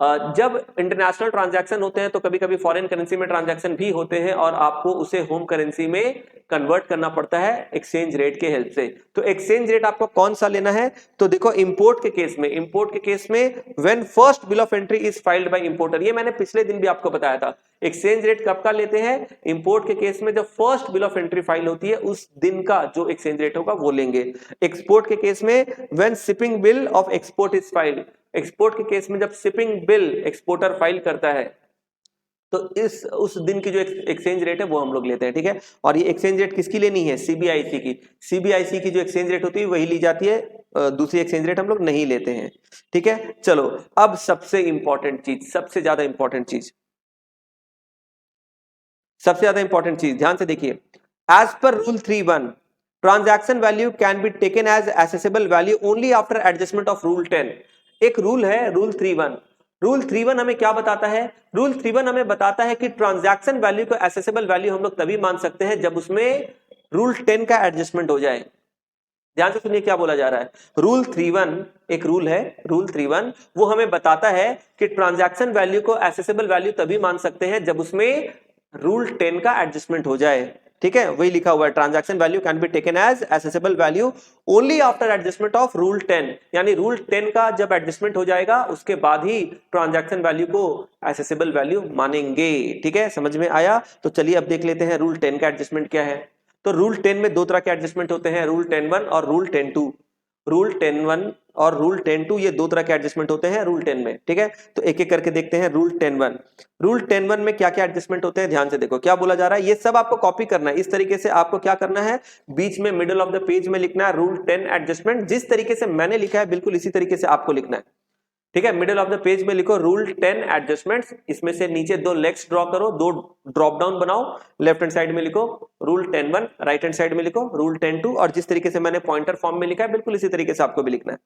A: जब इंटरनेशनल ट्रांजैक्शन होते हैं तो कभी कभी फॉरेन करेंसी में ट्रांजैक्शन भी होते हैं और आपको उसे होम करेंसी में कन्वर्ट करना पड़ता है एक्सचेंज रेट के हेल्प से। तो एक्सचेंज रेट आपको कौन सा लेना है, तो देखो इंपोर्ट के केस में when first bill of entry is filed by importer, ये मैंने पिछले दिन भी आपको बताया था। एक्सचेंज रेट कब का लेते हैं, इंपोर्ट के केस में जब first bill of entry file होती है उस दिन का जो एक्सचेंज रेट होगा वो लेंगे। एक्सपोर्ट के केस में when shipping bill of export is filed, export के केस में जब शिपिंग बिल एक्सपोर्टर फाइल करता है तो उस दिन की जो एक्सचेंज रेट है वो हम लोग लेते हैं। ठीक है, और ये एक्सचेंज रेट किसकी लेनी है, सीबीआईसी की। सीबीआईसी की जो एक्सचेंज रेट होती है वही ली जाती है, दूसरी एक्सचेंज रेट हम लोग नहीं लेते हैं। ठीक है, चलो अब सबसे इंपॉर्टेंट चीज, सबसे ज्यादा इंपॉर्टेंट चीज ध्यान से देखिए। As per rule 3(1) transaction value can be taken as assessable value only after adjustment of rule 10। एक रूल है रूल 3(1). रूल 3(1) हमें क्या बताता है, रूल 3(1) हमें बताता है कि ट्रांजैक्शन वैल्यू को एसेसेबल वैल्यू हम लोग तभी मान सकते हैं जब उसमें रूल 10 का एडजस्टमेंट हो जाए। ध्यान से सुनिए क्या बोला जा रहा है। रूल 3(1) एक रूल है, रूल 3(1) वो हमें बताता है कि ट्रांजैक्शन वैल्यू को एसेसेबल वैल्यू तभी मान सकते हैं जब उसमें रूल 10 का एडजस्टमेंट हो जाए। ठीक है, वही लिखा हुआ है, transaction value can be taken as assessable value only after adjustment of rule 10, यानी रूल 10 का जब एडजस्टमेंट हो जाएगा उसके बाद ही ट्रांजैक्शन वैल्यू को एसेसेबल वैल्यू मानेंगे। ठीक है, समझ में आया। तो चलिए अब देख लेते हैं रूल 10 का एडजस्टमेंट क्या है। तो रूल 10 में दो तरह के एडजस्टमेंट होते हैं, रूल 10(1) और रूल 10(2). रूल 10(1) और रूल 10(2) ये दो तरह के एडजस्टमेंट होते हैं रूल 10 में। ठीक है, तो एक एक करके देखते हैं। रूल 10(1), रूल 10(1) में क्या क्या एडजस्टमेंट होते हैं, ध्यान से देखो क्या बोला जा रहा है। ये सब आपको कॉपी करना है, इस तरीके से आपको क्या करना है, बीच में मिडिल ऑफ द पेज में लिखना है रूल 10 एडजस्टमेंट। जिस तरीके से मैंने लिखा है बिल्कुल इसी तरीके से आपको लिखना है। ठीक है, मिडिल ऑफ द पेज में लिखो रूल 10 एडजस्टमेंट्स, इसमें से नीचे दो लेग्स ड्रॉ करो, दो ड्रॉप डाउन बनाओ। लेफ्ट हैंड साइड में लिखो रूल 10(1), राइट हैंड साइड में लिखो रूल 10(2), और जिस तरीके से मैंने पॉइंटर फॉर्म में लिखा है बिल्कुल इसी तरीके से आपको भी लिखना है।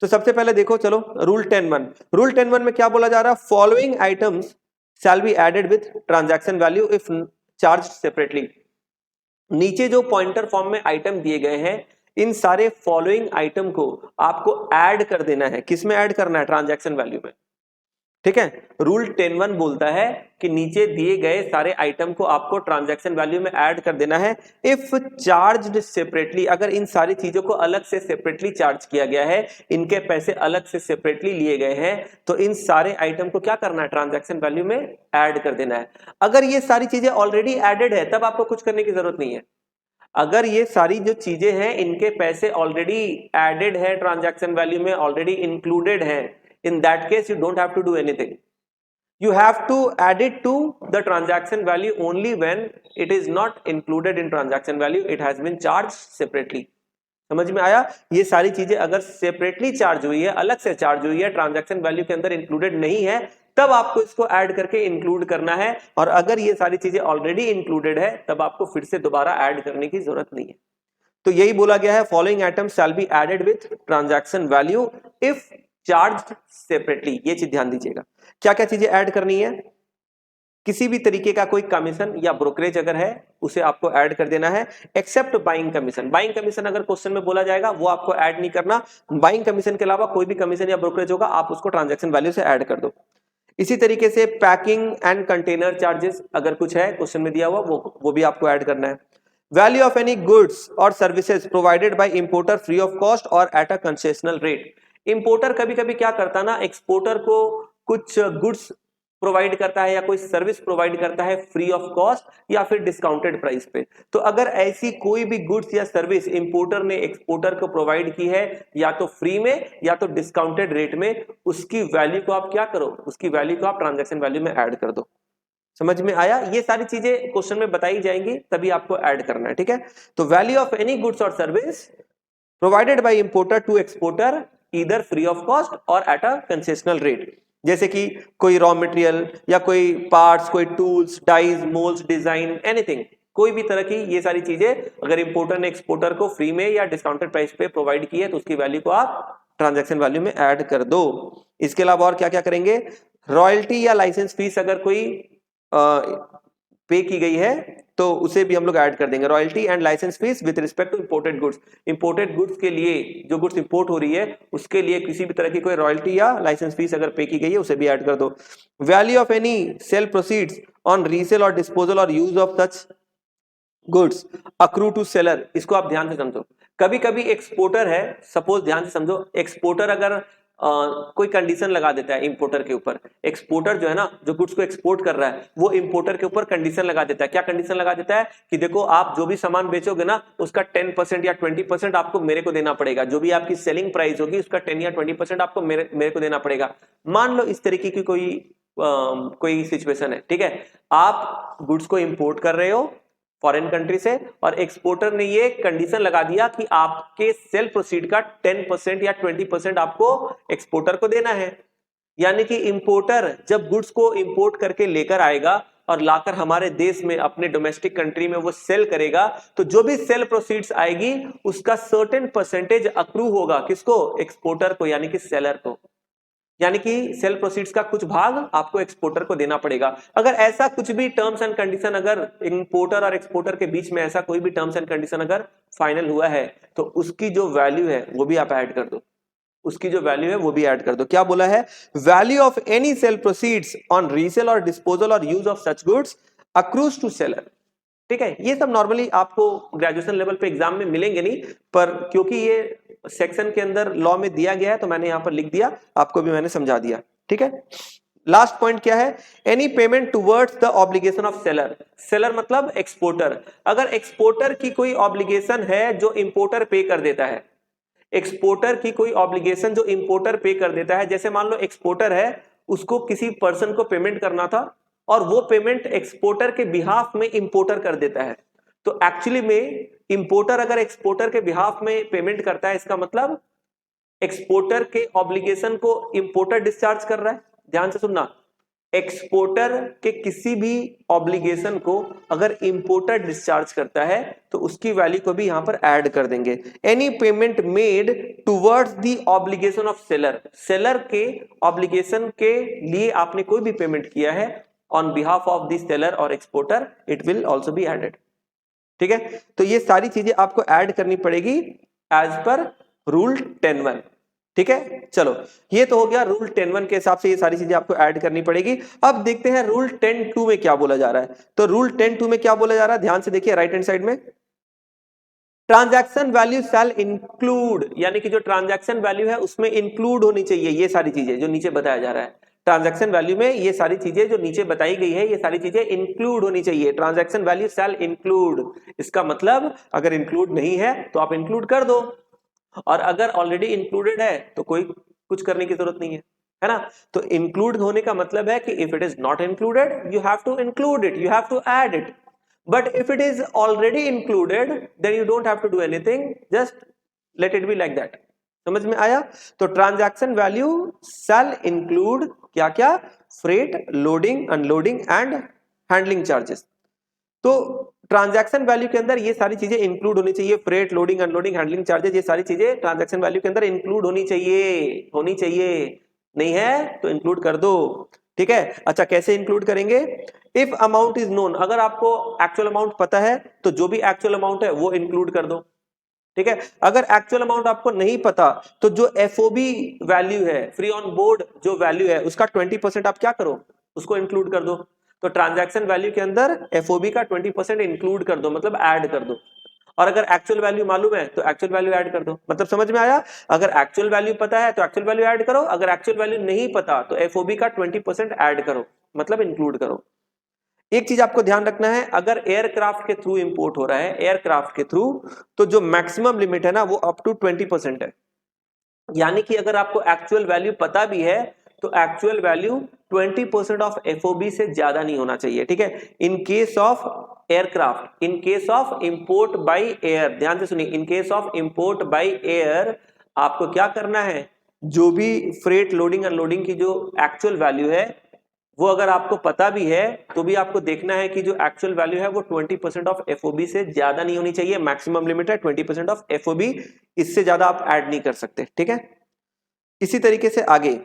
A: तो सबसे पहले देखो, चलो रूल 10(1). रूल 10(1) में क्या बोला जा रहा है, following items shall be added with transaction value if charge separately. नीचे जो पॉइंटर फॉर्म में आइटम दिए गए हैं इन सारे फॉलोइंग आइटम को आपको ऐड कर देना है। किसमें ऐड करना है, ट्रांजैक्शन वैल्यू में। ठीक है, रूल 10(1) बोलता है कि नीचे दिए गए सारे आइटम को आपको ट्रांजैक्शन वैल्यू में ऐड कर देना है इफ चार्ज्ड सेपरेटली, अगर इन सारी चीजों को अलग से सेपरेटली चार्ज किया गया है, इनके पैसे अलग से सेपरेटली लिए गए हैं, तो इन सारे आइटम को क्या करना है, ट्रांजैक्शन वैल्यू में ऐड कर देना है। अगर ये सारी चीजें ऑलरेडी एडेड है तब आपको कुछ करने की जरूरत नहीं है। अगर ये सारी जो चीजें हैं इनके पैसे ऑलरेडी एडेड है, ट्रांजैक्शन वैल्यू में ऑलरेडी इंक्लूडेड है, in that case you don't have to do anything. You have to add it to the transaction value only when it is not included in transaction value, it has been charged separately. समझ में आया। ये सारी चीजें अगर separately charge हुई है, अलग से चार्ज हुई है, ट्रांजैक्शन वैल्यू के अंदर इंक्लूडेड नहीं है, तब आपको इसको ऐड करके इंक्लूड करना है। और अगर ये सारी चीजें ऑलरेडी इंक्लूडेड है तब आपको फिर से दोबारा ऐड करने की जरूरत नहीं है। तो यही बोला गया है, following items shall be added with transaction value if charged separately. ये चीज ध्यान दीजिएगा, क्या क्या चीजें ऐड करनी है। किसी भी तरीके का कोई कमीशन या ब्रोकरेज अगर है उसे आपको ऐड कर देना है, except buying commission. Buying commission अगर क्वेश्चन में बोला जाएगा वो आपको ऐड नहीं करना। बाइंग कमीशन के अलावा कोई भी कमीशन या ब्रोकरेज होगा आप उसको ट्रांजैक्शन वैल्यू से ऐड कर दो। इसी तरीके से पैकिंग एंड कंटेनर चार्जेस अगर कुछ है क्वेश्चन में दिया हुआ वो भी आपको ऐड करना है। वैल्यू ऑफ एनी गुड्स और services provided by importer free of cost और at a concessional rate. Importer कभी कभी क्या करता ना, एक्सपोर्टर को कुछ गुड्स प्रोवाइड करता है या कोई सर्विस प्रोवाइड करता है फ्री ऑफ कॉस्ट या फिर डिस्काउंटेड प्राइस पे। तो अगर ऐसी कोई भी गुड्स या सर्विस इंपोर्टर ने एक्सपोर्टर को प्रोवाइड की है या तो फ्री में या तो डिस्काउंटेड रेट में, उसकी वैल्यू को आप क्या करो, उसकी वैल्यू को आप ट्रांजैक्शन वैल्यू में ऐड कर दो। समझ में आया? ये सारी चीजें क्वेश्चन में बताई जाएंगी तभी आपको ऐड करना है, ठीक है। तो वैल्यू ऑफ एनी गुड्स और service provided by importer to exporter either free of cost और एट अ कंसेशनल रेट। जैसे कि कोई रॉ मटेरियल या कोई पार्ट्स, कोई tools, dies, moulds, design, anything, कोई भी तरह की ये सारी चीजें अगर इंपोर्टर ने एक्सपोर्टर को फ्री में या डिस्काउंटेड प्राइस पे प्रोवाइड की है तो उसकी वैल्यू को आप ट्रांजैक्शन वैल्यू में ऐड कर दो। इसके अलावा और क्या क्या करेंगे, रॉयल्टी या लाइसेंस फीस अगर कोई पे की गई है तो उसे भी हम लोग ऐड कर देंगे। Royalty and licence fees with respect to imported goods. Imported goods के लिए, जो गुड्स इंपोर्ट हो रही है उसके लिए किसी भी तरह की कोई रॉयल्टी या लाइसेंस फीस अगर पे की गई है उसे भी ऐड कर दो। Value of any sale proceeds on resale और डिस्पोजल और use of such goods accrue to seller. इसको आप ध्यान से समझो। कभी कभी एक्सपोर्टर है, सपोज ध्यान से समझो, एक्सपोर्टर अगर कोई कंडीशन लगा देता है इंपोर्टर के ऊपर। एक्सपोर्टर जो है ना, जो गुड्स को एक्सपोर्ट कर रहा है वो इंपोर्टर के ऊपर कंडीशन लगा देता है। क्या कंडीशन लगा देता है कि देखो आप जो भी सामान बेचोगे ना उसका 10% या 20% आपको मेरे को देना पड़ेगा। जो भी आपकी सेलिंग प्राइस होगी उसका 10 या 20% आपको मेरे को देना पड़ेगा। मान लो इस तरीके की कोई सिचुएशन है, ठीक है। आप गुड्स को इंपोर्ट कर रहे हो फॉरेन कंट्री से और एक्सपोर्टर ने ये कंडीशन लगा दिया कि आपके सेल प्रोसीड का 10% या 20% आपको एक्सपोर्टर को देना है। यानी कि इंपोर्टर जब गुड्स को इंपोर्ट करके लेकर आएगा और लाकर हमारे देश में अपने डोमेस्टिक कंट्री में वो सेल करेगा तो जो भी सेल प्रोसीड्स आएगी उसका सर्टेन परसेंटेज अक्रू होगा किसको, एक्सपोर्टर को, यानी कि सेलर को। यानी कि सेल प्रोसीड्स का कुछ भाग आपको एक्सपोर्टर को देना पड़ेगा। अगर ऐसा कुछ भी टर्म्स एंड कंडीशन अगर इंपोर्टर और एक्सपोर्टर के बीच में ऐसा कोई भी टर्म्स एंड कंडीशन अगर फाइनल हुआ है तो उसकी जो वैल्यू है वो भी आप ऐड कर दो। उसकी जो वैल्यू है वो भी ऐड कर दो। क्या बोला है, value of any sale proceeds on resale और डिस्पोजल और use of such goods accrues to seller. ठीक है, ये सब नॉर्मली आपको ग्रेजुएशन लेवल पे एग्जाम में मिलेंगे नहीं, पर क्योंकि ये सेक्शन के अंदर लॉ में दिया गया है तो मैंने यहां पर लिख दिया, आपको भी मैंने समझा दिया। ठीक है, लास्ट पॉइंट क्या है, any payment towards the obligation of seller. Seller मतलब एक्सपोर्टर। अगर एक्सपोर्टर की कोई ऑब्लिगेशन है जो इंपोर्टर पे कर देता है, एक्सपोर्टर की कोई ऑब्लिगेशन जो इंपोर्टर पे कर देता है, जैसे मान लो एक्सपोर्टर है उसको किसी पर्सन को पेमेंट करना था और वो पेमेंट एक्सपोर्टर के बिहाफ में इंपोर्टर कर देता है, तो एक्चुअली में इंपोर्टर अगर एक्सपोर्टर के बिहाफ में पेमेंट करता है इसका मतलब एक्सपोर्टर के ऑब्लिगेशन को इंपोर्टर डिस्चार्ज कर रहा है। ध्यान से सुनना, एक्सपोर्टर के किसी भी ऑब्लिगेशन को अगर इंपोर्टर डिस्चार्ज करता है तो उसकी वैल्यू को भी यहां पर ऐड कर देंगे। Any payment made towards the obligation of seller, seller के ऑब्लिगेशन के लिए आपने कोई भी पेमेंट किया है on behalf of the seller और exporter, it will also be added. ठीक है, तो ये सारी चीजें आपको ऐड करनी पड़ेगी एज पर रूल 10(1). ठीक है, चलो ये तो हो गया रूल 10(1) के हिसाब से ये सारी चीजें आपको ऐड करनी पड़ेगी। अब देखते हैं रूल 10(2) में क्या बोला जा रहा है। तो रूल 10(2) में क्या बोला जा रहा है, ध्यान से देखिए राइट हैंड साइड में, ट्रांजैक्शन वैल्यू शैल इंक्लूड, यानी कि जो ट्रांजैक्शन वैल्यू है उसमें इंक्लूड होनी चाहिए ये सारी चीजें जो नीचे बताया जा रहा है। ट्रांजैक्शन वैल्यू में ये सारी चीजें जो नीचे बताई गई है ये सारी चीजें इंक्लूड होनी चाहिए। ट्रांजैक्शन वैल्यू शैल इंक्लूड, इसका मतलब अगर इंक्लूड नहीं है तो आप इंक्लूड कर दो, और अगर ऑलरेडी इंक्लूडेड है तो कोई कुछ करने की जरूरत नहीं है ना। तो इंक्लूड होने का मतलब है कि if it is not included you have to include it, you have to add it, but if it is already included then you don't have to do anything, just let it be like that. समझ में आया? तो transaction value shall include क्या क्या, freight, loading, unloading and handling charges. तो transaction value के अंदर ये सारी चीजें इंक्लूड होनी चाहिए, freight, loading, unloading, handling charges, ये सारी चीजें ट्रांजैक्शन वैल्यू के अंदर इंक्लूड होनी चाहिए। नहीं है तो इंक्लूड कर दो, ठीक है। अच्छा, कैसे इंक्लूड करेंगे? इफ अमाउंट इज नोन, अगर आपको एक्चुअल अमाउंट पता है तो जो भी एक्चुअल अमाउंट है वो इंक्लूड कर दो, ठीक है। अगर एक्चुअल अमाउंट आपको नहीं पता तो जो एफओबी वैल्यू है, फ्री ऑन बोर्ड जो वैल्यू है, उसका 20% आप क्या करो, उसको इंक्लूड कर दो। तो ट्रांजैक्शन वैल्यू के अंदर एफओबी का 20% इंक्लूड कर दो, मतलब ऐड कर दो। और अगर एक्चुअल वैल्यू मालूम है तो एक्चुअल वैल्यू ऐड कर दो। मतलब समझ में आया? अगर एक्चुअल वैल्यू पता है तो एक्चुअल वैल्यू ऐड करो, अगर एक्चुअल वैल्यू नहीं पता तो एफओबी का 20% ऐड करो, मतलब इंक्लूड करो। एक चीज आपको ध्यान रखना है, अगर एयरक्राफ्ट के थ्रू इंपोर्ट हो रहा है, एयरक्राफ्ट के थ्रू, तो जो मैक्सिमम लिमिट है ना वो अप टू 20% है। यानी कि अगर आपको एक्चुअल वैल्यू पता भी है तो एक्चुअल वैल्यू 20% ऑफ एफओबी से ज्यादा नहीं होना चाहिए, ठीक है। इन case of aircraft, in case of import by air, ध्यान से सुनिए, इन case of import by air आपको क्या करना है, जो भी फ्रेट, लोडिंग, अनलोडिंग की जो एक्चुअल वैल्यू है वो अगर आपको पता भी है तो भी आपको देखना है कि जो एक्चुअल वैल्यू है वो 20% ऑफ एफओबी से ज्यादा नहीं होनी चाहिए। मैक्सिमम लिमिट है 20% ऑफ एफओबी, इससे ज्यादा आप ऐड नहीं कर सकते, ठीक है। इसी तरीके से आगे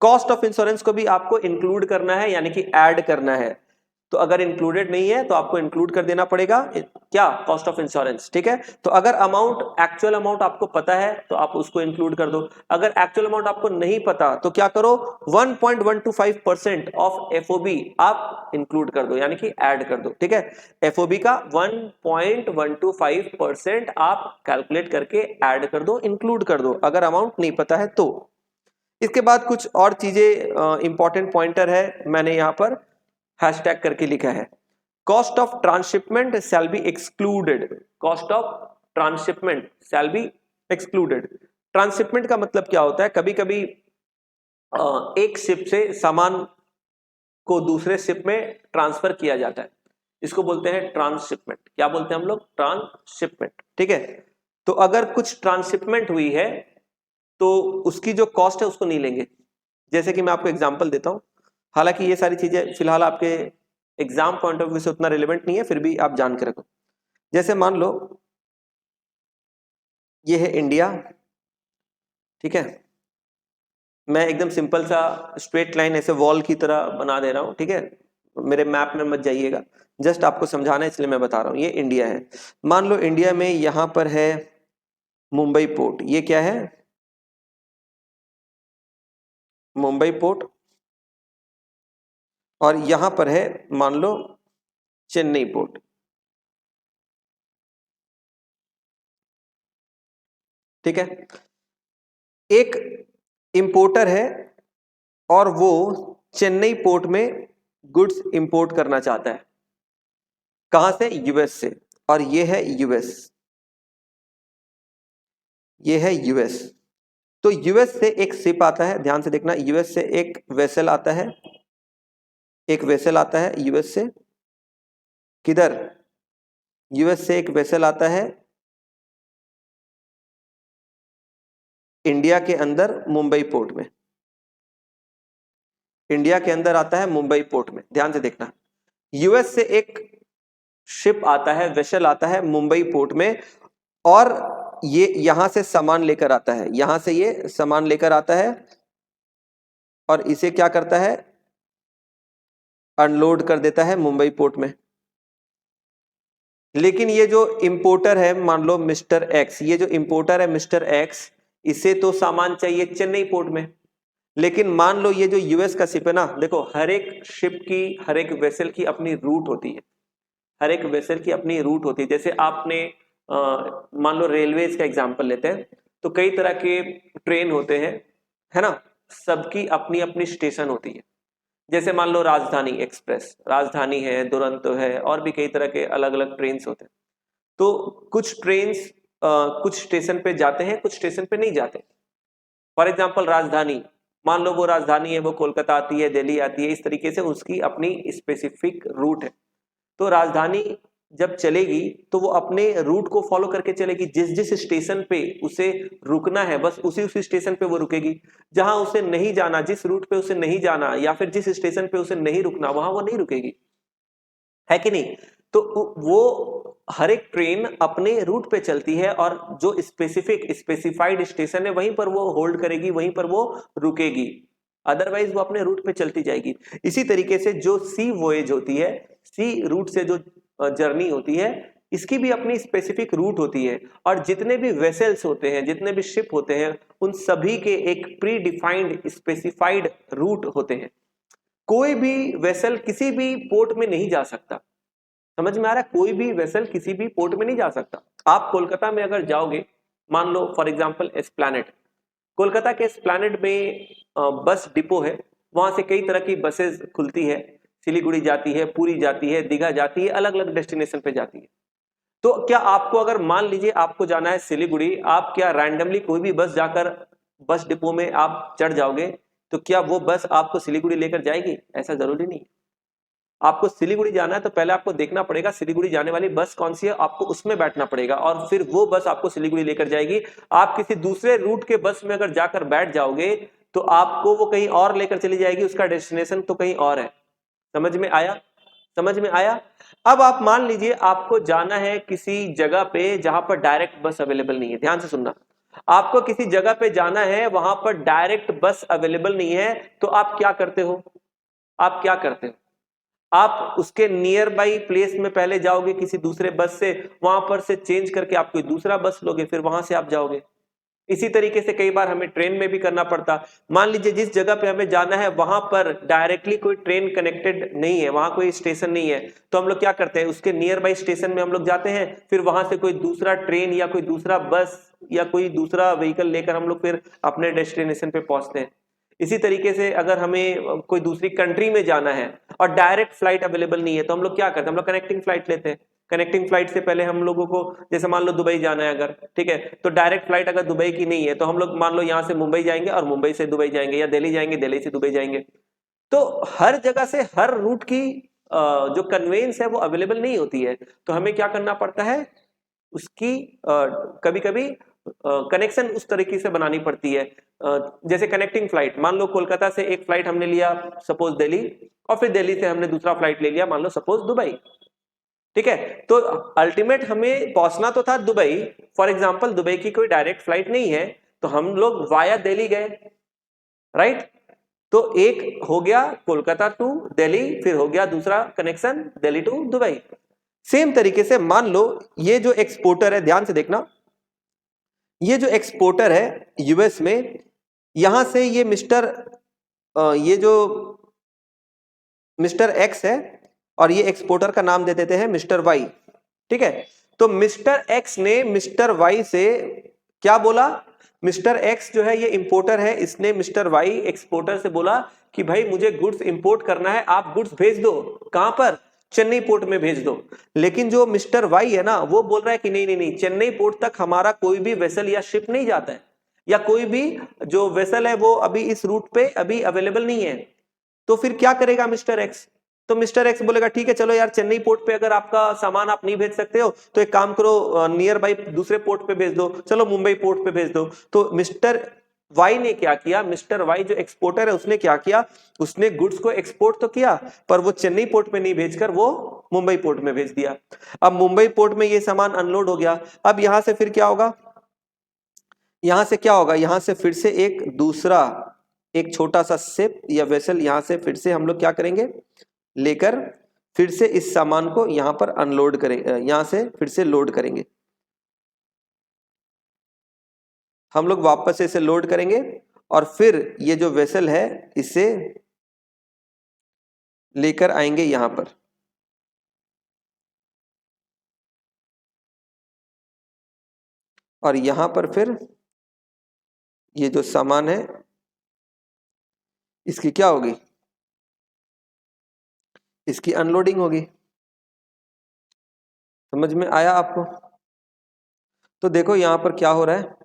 A: कॉस्ट ऑफ इंश्योरेंस को भी आपको इंक्लूड करना है, यानी कि ऐड करना है। तो अगर इंक्लूडेड नहीं है तो आपको इंक्लूड कर देना पड़ेगा, क्या, कॉस्ट ऑफ इंश्योरेंस, ठीक है। तो अगर अमाउंट, एक्चुअल अमाउंट आपको पता है तो आप उसको इंक्लूड कर दो। अगर एक्चुअल अमाउंट आपको नहीं पता तो क्या करो, 1.125% ऑफ एफओबी आप इंक्लूड कर दो, यानी कि ऐड कर दो, ठीक है। एफओबी का 1.125% आप कैलकुलेट करके ऐड कर दो, इंक्लूड कर दो, अगर अमाउंट नहीं पता है तो। इसके बाद कुछ और चीजें इंपॉर्टेंट पॉइंटर है, मैंने यहां पर हैशटैग करके लिखा है। Cost of transshipment shall be excluded, cost of transshipment shall be excluded. Transshipment का मतलब क्या होता है, कभी कभी एक शिप से सामान को दूसरे शिप में ट्रांसफर किया जाता है, इसको बोलते हैं ट्रांसशिपमेंट। क्या बोलते हैं हम लोग? ट्रांसशिपमेंट, ठीक है। तो अगर कुछ ट्रांसशिपमेंट हुई है तो उसकी जो कॉस्ट है उसको नहीं लेंगे। जैसे कि मैं आपको एग्जांपल देता हूं, हालांकि ये सारी चीजें फिलहाल आपके एग्जाम पॉइंट ऑफ व्यू से उतना रिलेवेंट नहीं है, फिर भी आप जान के रखो। जैसे मान लो ये है इंडिया, ठीक है। मैं एकदम सिंपल सा स्ट्रेट लाइन ऐसे वॉल की तरह बना दे रहा हूं, ठीक है। मेरे मैप में मत जाइएगा, जस्ट आपको समझाना है इसलिए मैं बता रहा हूं। ये इंडिया है, मान लो इंडिया में यहां पर है मुंबई पोर्ट, ये क्या है, मुंबई पोर्ट। और यहां पर है मान लो चेन्नई पोर्ट, ठीक है। एक इंपोर्टर है और वो चेन्नई पोर्ट में गुड्स इंपोर्ट करना चाहता है, कहां से? यूएस से। और ये है यूएस, ये है यूएस। तो यूएस से एक शिप आता है, ध्यान से देखना, यूएस से एक वेसल आता है, एक वेसल आता है यूएस से। किधर? यूएस से एक वेसल आता है इंडिया के अंदर मुंबई पोर्ट में, इंडिया के अंदर आता है मुंबई पोर्ट में, ध्यान से देखना। यूएस से एक शिप आता है, वेसल आता है मुंबई पोर्ट में, और ये यहां से सामान लेकर आता है, यहां से ये सामान लेकर आता है और इसे क्या करता है, अनलोड कर देता है मुंबई पोर्ट में। लेकिन ये जो इंपोर्टर है, मान लो मिस्टर एक्स, ये जो इंपोर्टर है मिस्टर एक्स, इसे तो सामान चाहिए चेन्नई पोर्ट में। लेकिन मान लो ये जो यूएस का शिप है ना, देखो हर एक शिप की, हर एक वेसल की अपनी रूट होती है, हर एक वेसल की अपनी रूट होती है। जैसे आपने मान लो रेलवेज का एग्जांपल लेते हैं, तो कई तरह के ट्रेन होते हैं, है ना, सबकी अपनी अपनी स्टेशन होती है। जैसे मान लो राजधानी एक्सप्रेस, राजधानी है, दुरंतो है, और भी कई तरह के अलग अलग ट्रेन होते हैं। तो कुछ ट्रेन कुछ स्टेशन पे जाते हैं, कुछ स्टेशन पे नहीं जाते। फॉर एग्जाम्पल राजधानी, मान लो वो राजधानी है, वो कोलकाता आती है, दिल्ली आती है, इस तरीके से उसकी अपनी स्पेसिफिक रूट है। तो राजधानी जब चलेगी तो वो अपने रूट को फॉलो करके चलेगी, जिस जिस स्टेशन पे उसे रुकना है बस उसी उसी स्टेशन पे वो रुकेगी। जहां उसे नहीं जाना, जिस रूट पे उसे नहीं जाना, या फिर जिस स्टेशन पे उसे नहीं रुकना, वहां वो नहीं रुकेगी, है कि नहीं। तो वो हर एक ट्रेन अपने रूट पे चलती है और जो स्पेसिफाइड स्टेशन है वहीं पर वो होल्ड करेगी, वहीं पर वो रुकेगी, अदरवाइज वो अपने रूट पे चलती जाएगी। इसी तरीके से जो सी वोएज होती है, सी रूट से जो जर्नी होती है, इसकी भी अपनी स्पेसिफिक रूट होती है। और जितने भी वेसल्स होते हैं, जितने भी शिप होते हैं, उन सभी के एक प्री डिफाइंड स्पेसिफाइड रूट होते हैं। कोई भी वेसल किसी भी पोर्ट में नहीं जा सकता। समझ में आ रहा है? कोई भी वेसल किसी भी पोर्ट में नहीं जा सकता। आप कोलकाता में अगर जाओगे, मान लो फॉर एग्जांपल एस्प्लैनेड, कोलकाता के एस्प्लैनेड में बस डिपो है, वहां से कई तरह की बसेस खुलती है, सिलीगुड़ी जाती है, पुरी जाती है, दीघा जाती है, अलग अलग डेस्टिनेशन पे जाती है। तो क्या आपको, अगर मान लीजिए आपको जाना है सिलीगुड़ी, आप क्या रैंडमली कोई भी बस जाकर बस डिपो में आप चढ़ जाओगे तो क्या वो बस आपको सिलीगुड़ी लेकर जाएगी? ऐसा जरूरी नहीं। आपको सिलीगुड़ी जाना है तो पहले आपको देखना पड़ेगा सिलीगुड़ी जाने वाली बस कौन सी है, आपको उसमें बैठना पड़ेगा और फिर वो बस आपको सिलीगुड़ी लेकर जाएगी। आप किसी दूसरे रूट के बस में अगर जाकर बैठ जाओगे तो आपको वो कहीं और लेकर चली जाएगी, उसका डेस्टिनेशन तो कहीं और है। समझ में आया? समझ में आया? अब आप मान लीजिए आपको जाना है किसी जगह पे जहां पर डायरेक्ट बस अवेलेबल नहीं है। ध्यान से सुनना, आपको किसी जगह पे जाना है, वहां पर डायरेक्ट बस अवेलेबल नहीं है, तो आप क्या करते हो? आप क्या करते हो? आप उसके नियर बाई प्लेस में पहले जाओगे किसी दूसरे बस से, वहां पर से चेंज करके आप कोई दूसरा बस लोगे, फिर वहां से आप जाओगे। इसी तरीके से कई बार हमें ट्रेन में भी करना पड़ता। मान लीजिए जिस जगह पे हमें जाना है वहां पर डायरेक्टली कोई ट्रेन कनेक्टेड नहीं है, वहां कोई स्टेशन नहीं है, तो हम लोग क्या करते हैं, उसके नियर बाई स्टेशन में हम लोग जाते हैं, फिर वहां से कोई दूसरा ट्रेन या कोई दूसरा बस या कोई दूसरा व्हीकल लेकर हम लोग फिर अपने डेस्टिनेशन पे पहुंचते हैं। इसी तरीके से अगर हमें कोई दूसरी कंट्री में जाना है और डायरेक्ट फ्लाइट अवेलेबल नहीं है, तो हम लोग क्या करते हैं, हम लोग कनेक्टिंग फ्लाइट लेते हैं। कनेक्टिंग फ्लाइट से पहले हम लोगों को, जैसे मान लो दुबई जाना है अगर, ठीक है, तो डायरेक्ट फ्लाइट अगर दुबई की नहीं है तो हम लोग मान लो यहाँ से मुंबई जाएंगे और मुंबई से दुबई जाएंगे, या दिल्ली जाएंगे, दिल्ली से दुबई जाएंगे। तो हर जगह से हर रूट की जो कन्वेंस है वो अवेलेबल नहीं होती है, तो हमें क्या करना पड़ता है, उसकी कभी कभी कनेक्शन उस तरीके से बनानी पड़ती है। जैसे कनेक्टिंग फ्लाइट, मान लो कोलकाता से एक फ्लाइट हमने लिया सपोज दिल्ली, और फिर दिल्ली से हमने दूसरा फ्लाइट ले लिया मान लो सपोज दुबई। ठीक है, तो अल्टीमेट हमें पहुंचना तो था दुबई। फॉर एग्जांपल दुबई की कोई डायरेक्ट फ्लाइट नहीं है, तो हम लोग वाया दिल्ली गए, राइट। तो एक हो गया कोलकाता टू दिल्ली, फिर हो गया दूसरा connection Delhi to Dubai. Same तरीके से मान लो ये जो एक्सपोर्टर है, ध्यान से देखना, ये जो एक्सपोर्टर है यूएस में, यहां से ये जो मिस्टर एक्स है और ये एक्सपोर्टर का नाम दे देते हैं मिस्टर वाई। ठीक है, तो मिस्टर एक्स ने मिस्टर वाई से क्या बोला, मिस्टर एक्स जो है ये इंपोर्टर है, इसने मिस्टर वाई एक्सपोर्टर से बोला कि भाई मुझे गुड्स इंपोर्ट करना है, आप गुड्स भेज दो। कहां पर? चेन्नई पोर्ट में भेज दो। लेकिन जो मिस्टर वाई है ना, वो बोल रहा है कि नहीं नहीं नहीं, चेन्नई पोर्ट तक हमारा कोई भी वेसल या शिप नहीं जाता है, या कोई भी जो वेसल है वो अभी इस रूट पे अभी अवेलेबल नहीं है। तो फिर क्या करेगा मिस्टर एक्स? तो मिस्टर एक्स बोलेगा ठीक है चलो यार, चेन्नई पोर्ट पे अगर आपका सामान आप नहीं भेज सकते हो तो एक काम करो, नियर बाई दूसरे पोर्ट पे भेज दो, चलो मुंबई पोर्ट पे भेज दो। तो मिस्टर वाई ने क्या किया, मिस्टर वाई जो एक्सपोर्टर है उसने क्या किया, उसने गुड्स को एक्सपोर्ट तो किया पर वो चेन्नई पोर्ट पे नहीं भेजकर वो मुंबई पोर्ट में भेज दिया। अब मुंबई पोर्ट में ये सामान अनलोड हो गया। अब यहां से फिर क्या होगा, यहां से क्या होगा, यहां से फिर से एक दूसरा एक छोटा सा शिप या वेसल यहां से फिर से हम लोग क्या करेंगे, लेकर फिर से इस सामान को यहां पर अनलोड करेंगे, यहां से फिर से लोड करेंगे। हम लोग वापस से इसे लोड करेंगे और फिर ये जो वेसल है इसे लेकर आएंगे यहां पर। और यहां पर फिर ये जो सामान है इसकी क्या होगी, इसकी अनलोडिंग होगी। समझ में आया आपको? तो देखो यहां पर क्या हो रहा है,